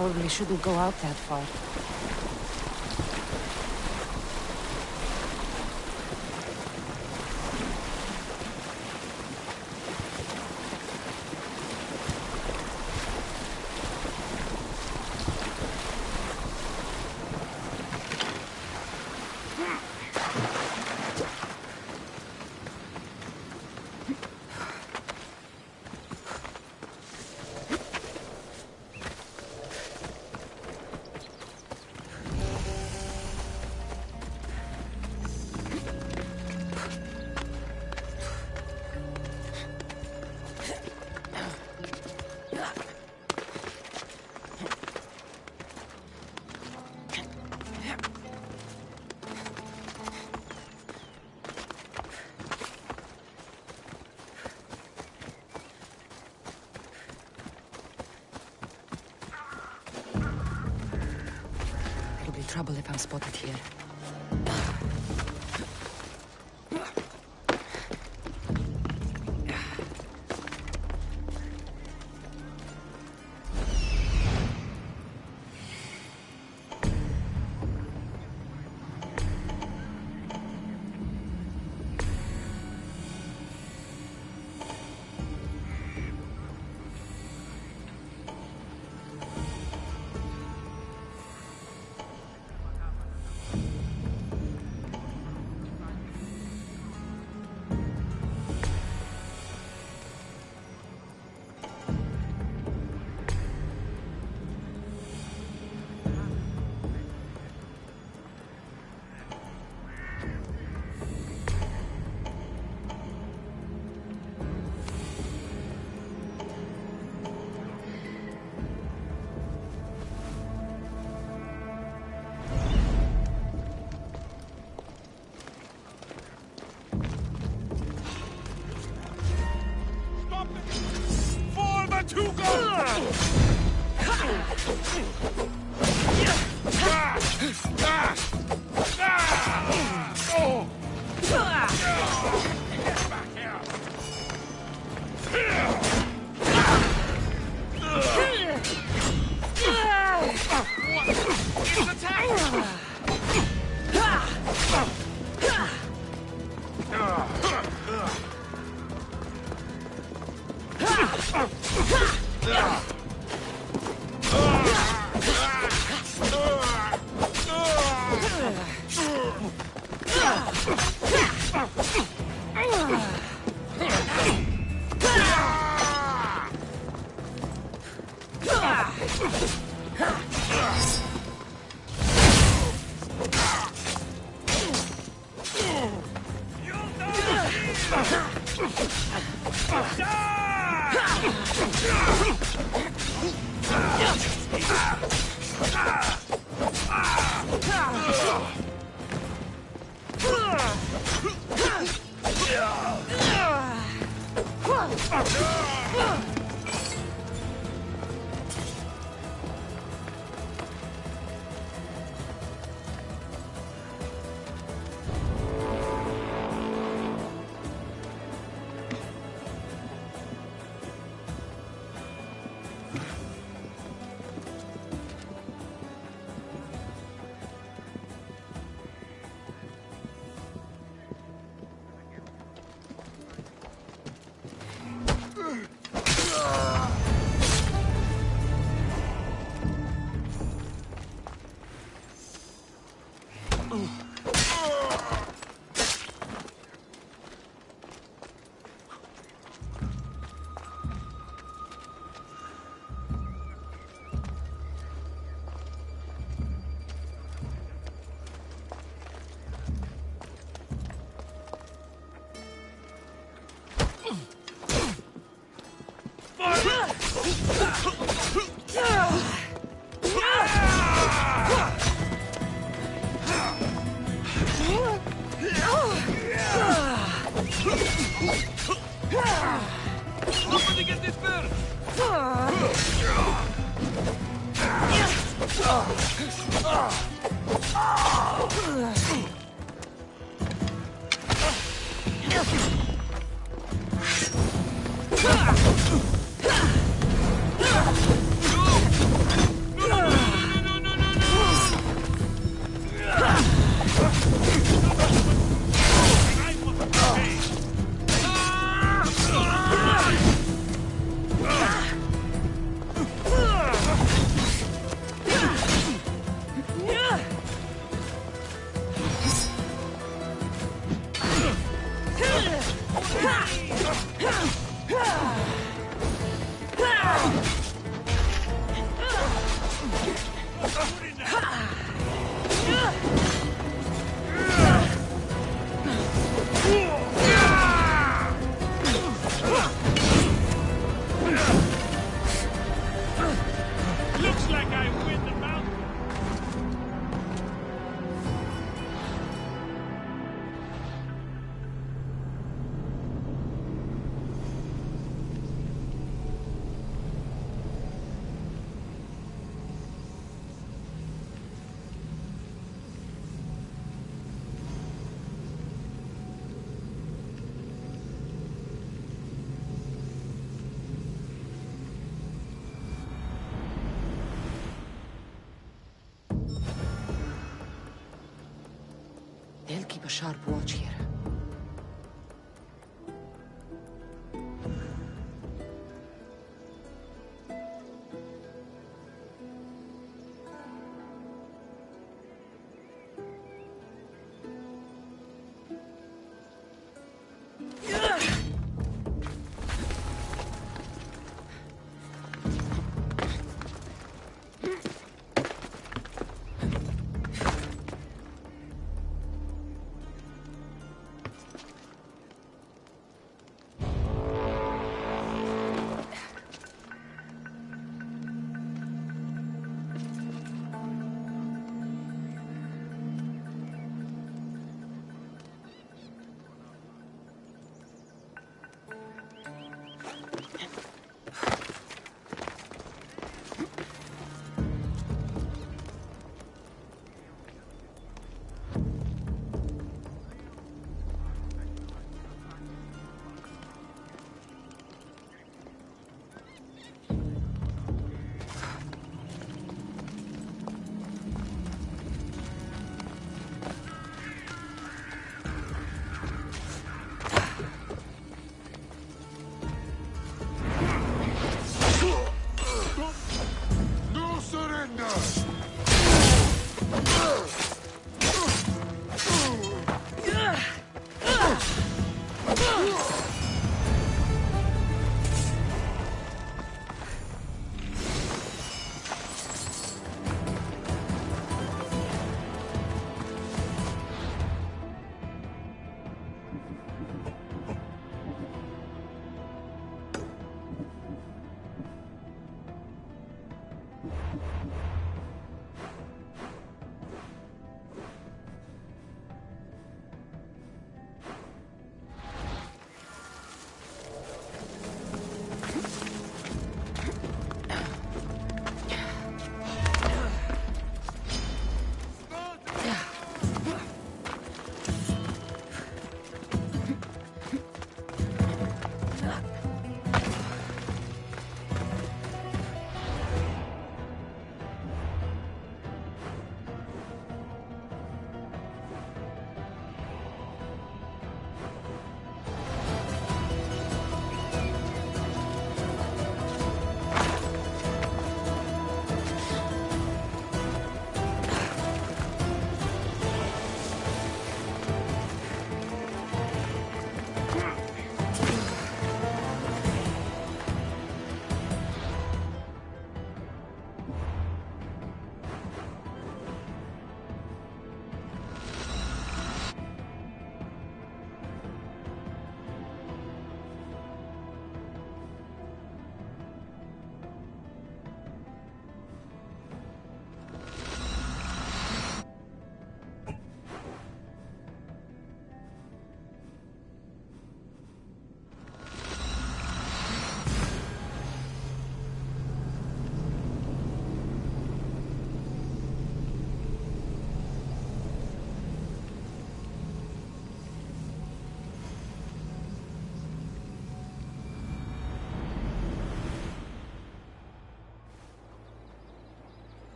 Probably shouldn't go out that far. Trouble if I'm spotted here. Nobody get this bird! Looks like I win the mountain. They'll keep a sharp watch here.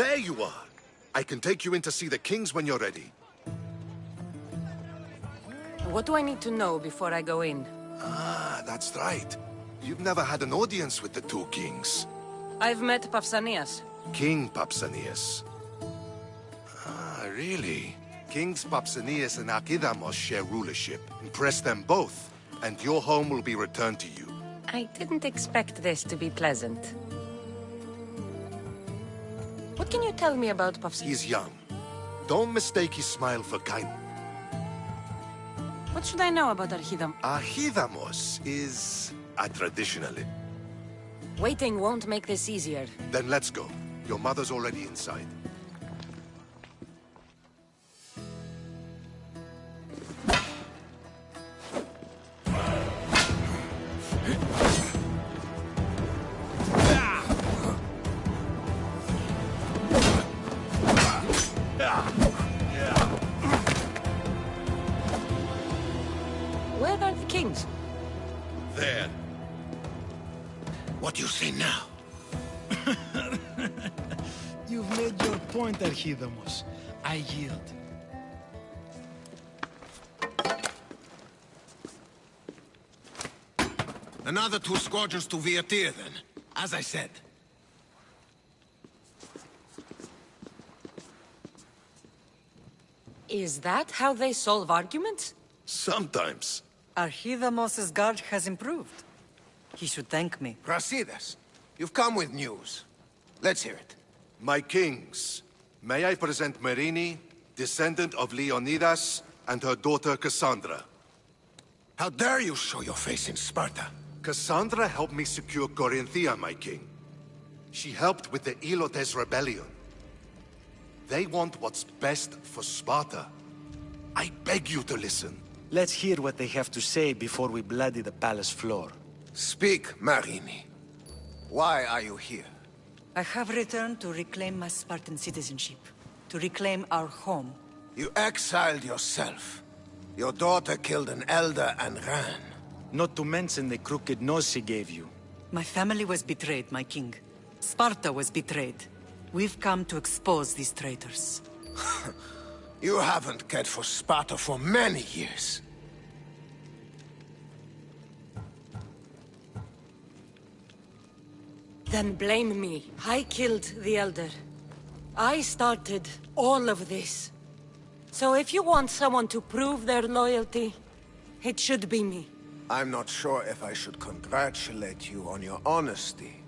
There you are. I can take you in to see the kings when you're ready. What do I need to know before I go in? Ah, that's right. You've never had an audience with the two kings. I've met Pausanias. King Pausanias. Ah, really? Kings Pausanias and Archidamos share rulership. Impress them both, and your home will be returned to you. I didn't expect this to be pleasant. What can you tell me about Pausanias? He's young. Don't mistake his smile for kindness. What should I know about Archidam? Archidamos is a traditionalist. Waiting won't make this easier. Then let's go. Your mother's already inside. Where are the kings? There. What do you say now? You've made your point, Archidamos. I yield. Another 2 squadrons to Viatir, then. As I said. Is that how they solve arguments? Sometimes. Archidamos's guard has improved. He should thank me. Brasidas, you've come with news. Let's hear it. My kings, may I present Merini, descendant of Leonidas, and her daughter Cassandra. How dare you show your face in Sparta? Cassandra helped me secure Corinthia, my king. She helped with the Elotes rebellion. They want what's best for Sparta. I beg you to listen. Let's hear what they have to say before we bloody the palace floor. Speak, Marini. Why are you here? I have returned to reclaim my Spartan citizenship, to reclaim our home. You exiled yourself. Your daughter killed an elder and ran. Not to mention the crooked nose she gave you. My family was betrayed, my king. Sparta was betrayed. We've come to expose these traitors. You haven't cared for Sparta for many years. Then blame me. I killed the Elder. I started all of this. So if you want someone to prove their loyalty, it should be me. I'm not sure if I should congratulate you on your honesty,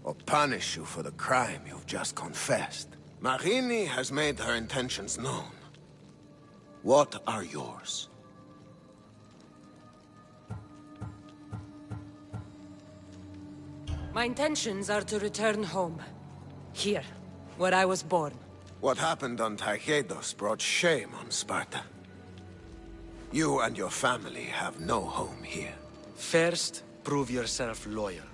or punish you for the crime you've just confessed. Marini has made her intentions known. What are yours? My intentions are to return home. Here, where I was born. What happened on Taygetos brought shame on Sparta. You and your family have no home here. First, prove yourself loyal.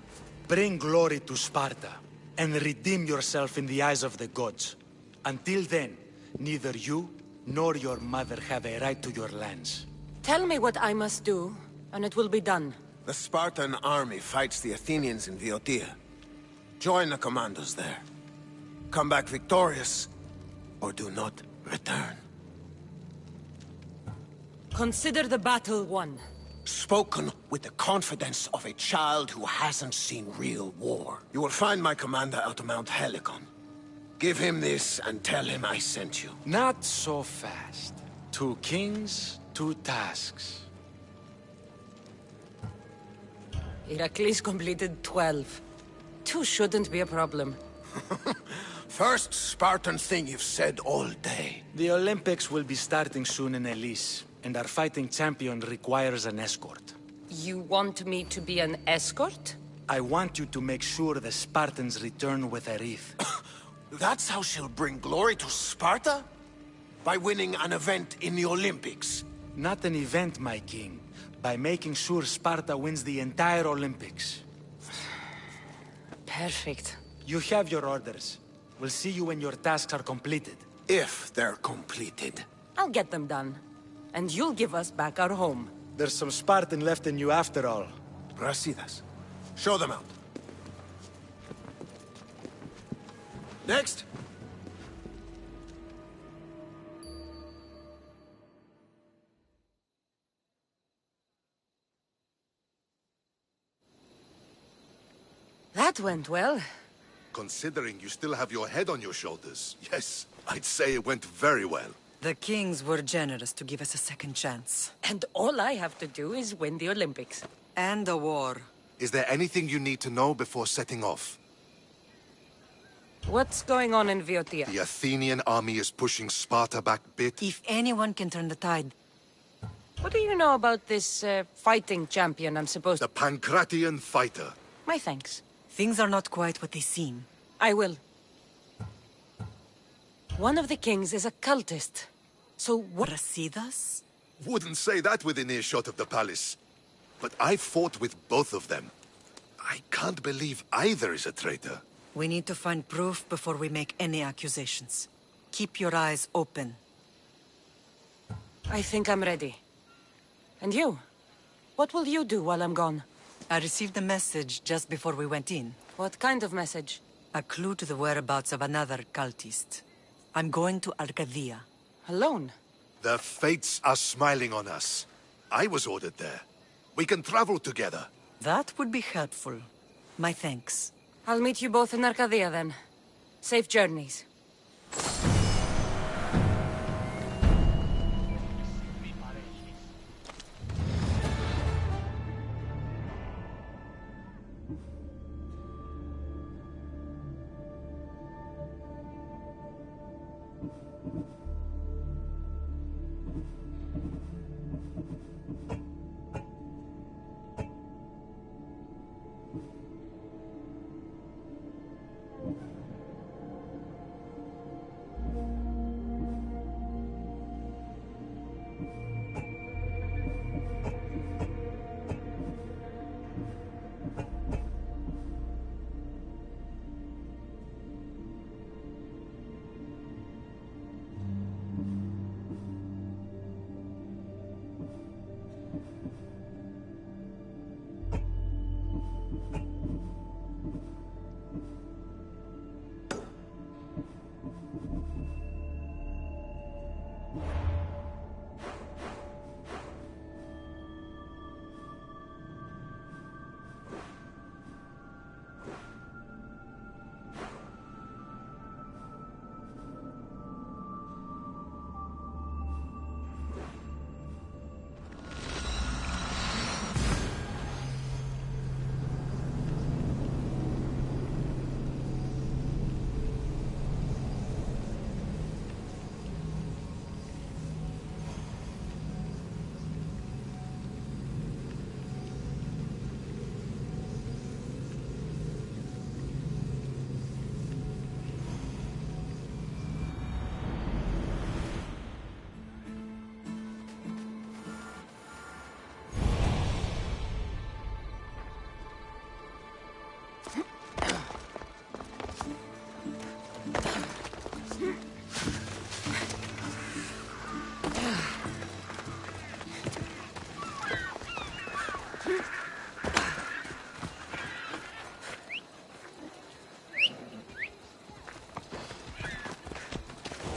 Bring glory to Sparta, and redeem yourself in the eyes of the gods. Until then, neither you nor your mother have a right to your lands. Tell me what I must do, and it will be done. The Spartan army fights the Athenians in Viotia. Join the commandos there. Come back victorious, or do not return. Consider the battle won. Spoken with the confidence of a child who hasn't seen real war. You will find my commander out of Mount Helicon. Give him this and tell him I sent you. Not so fast. 2 kings, 2 tasks. Heracles completed 12. 2 shouldn't be a problem. First Spartan thing you've said all day. The Olympics will be starting soon in Elis, and our fighting champion requires an escort. You want me to be an escort? I want you to make sure the Spartans return with a wreath. That's how she'll bring glory to Sparta? By winning an event in the Olympics? Not an event, my king. By making sure Sparta wins the entire Olympics. Perfect. You have your orders. We'll see you when your tasks are completed. If they're completed. I'll get them done. And you'll give us back our home. There's some Spartan left in you after all. Brasidas, show them out. Next, That went well. Considering you still have your head on your shoulders, yes, I'd say it went very well. The kings were generous to give us a second chance. And all I have to do is win the Olympics. And a war. Is there anything you need to know before setting off? What's going on in Viotia? The Athenian army is pushing Sparta back bit. If anyone can turn the tide... What do you know about this fighting champion I'm supposed to... The Pancratian fighter. My thanks. Things are not quite what they seem. I will. One of the kings is a cultist. So what... Brasidas? Wouldn't say that within earshot of the palace. But I fought with both of them. I can't believe either is a traitor. We need to find proof before we make any accusations. Keep your eyes open. I think I'm ready. And you? What will you do while I'm gone? I received a message just before we went in. What kind of message? A clue to the whereabouts of another cultist. I'm going to Arcadia. Alone? The fates are smiling on us. I was ordered there. We can travel together. That would be helpful. My thanks. I'll meet you both in Arcadia then. Safe journeys.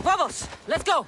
Vamos! Let's go!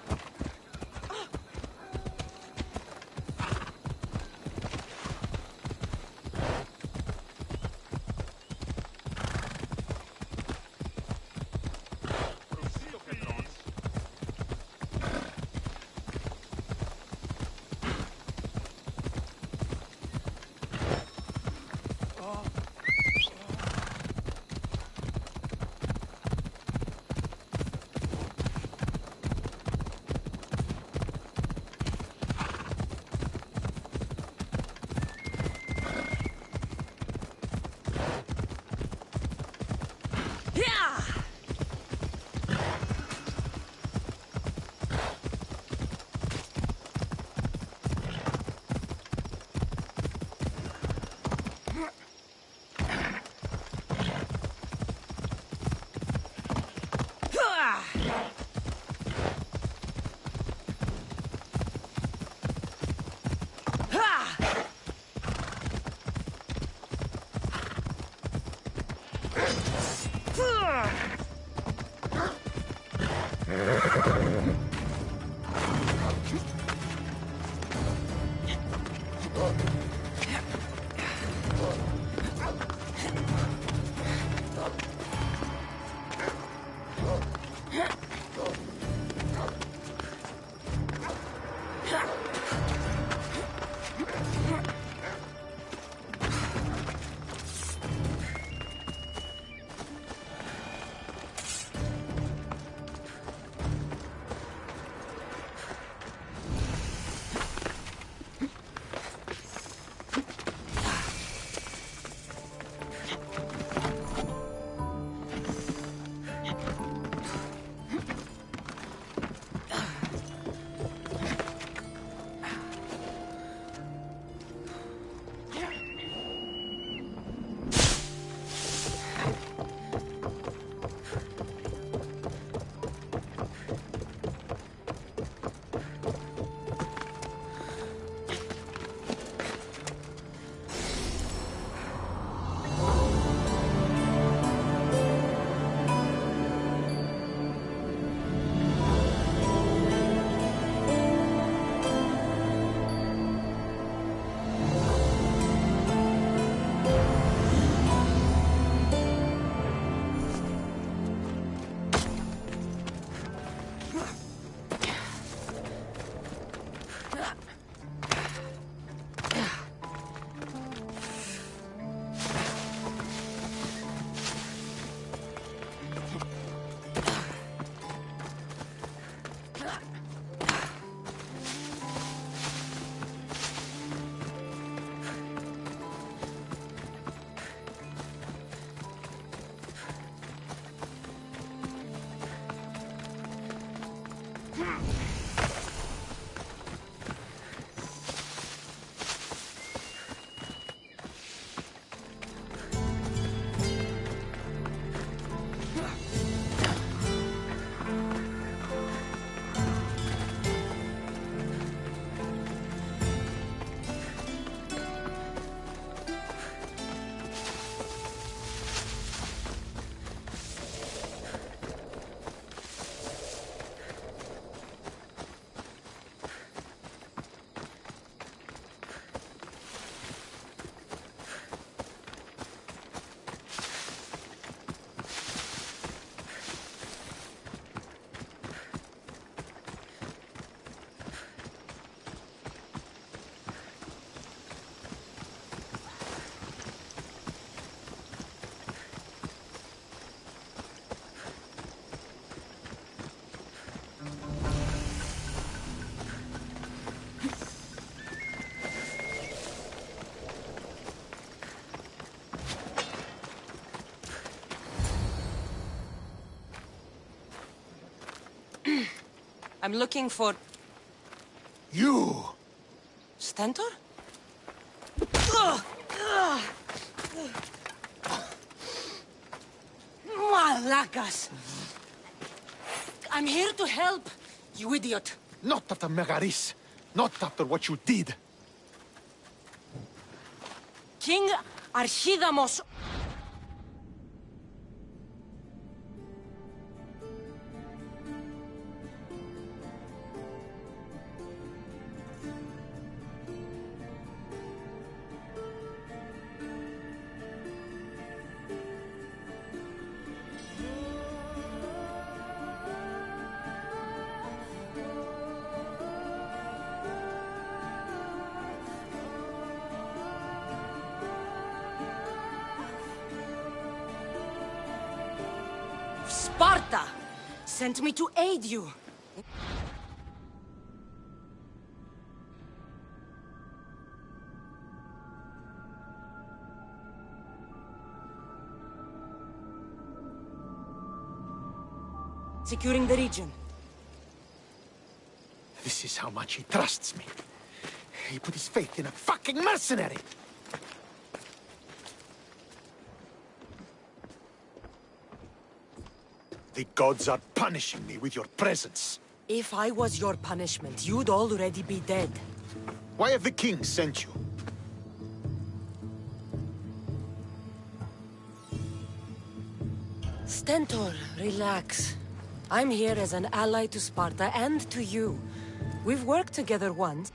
I'm looking for... You! Stentor? Malakas! I'm here to help, you idiot. Not after Megaris. Not after what you did. King Archidamos... Sparta sent me to aid you. Securing the region. This is how much he trusts me. He put his faith in a fucking mercenary! The gods are punishing me with your presence. If I was your punishment, you'd already be dead. Why have the king sent you? Stentor, relax. I'm here as an ally to Sparta and to you. We've worked together once.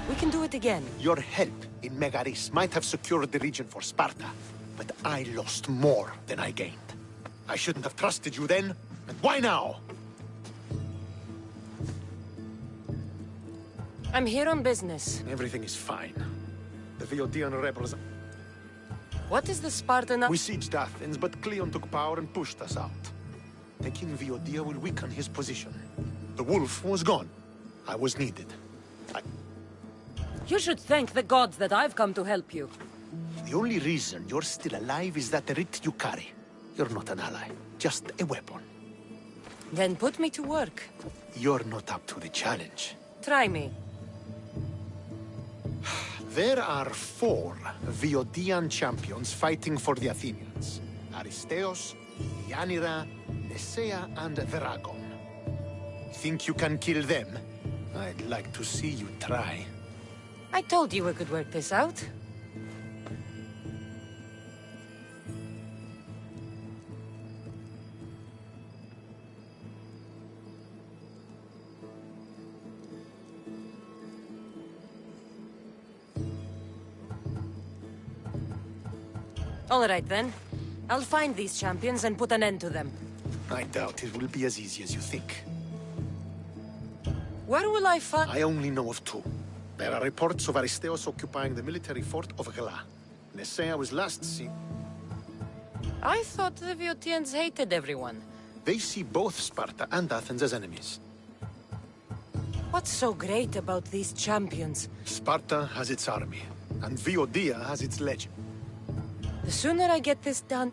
We can do it again. Your help in Megaris might have secured the region for Sparta, but I lost more than I gained. I shouldn't have trusted you then, and why now? I'm here on business. Everything is fine. The Viodian rebels... What is the Spartan... We sieged Athens, but Cleon took power and pushed us out. Taking Viodia will weaken his position. The wolf was gone. I was needed. You should thank the gods that I've come to help you. The only reason you're still alive is that writ you carry. You're not an ally, just a weapon. Then put me to work. You're not up to the challenge. Try me. There are 4 Viodian champions fighting for the Athenians. Aristeos, Yanira, Nesea, and Veragon. Think you can kill them? I'd like to see you try. I told you we could work this out. All right, then. I'll find these champions and put an end to them. I doubt it will be as easy as you think. Where will I find... I only know of two. There are reports of Aristeos occupying the military fort of Gela. Nesea was last seen... I thought the Viotians hated everyone. They see both Sparta and Athens as enemies. What's so great about these champions? Sparta has its army, and Viodia has its legend. The sooner I get this done...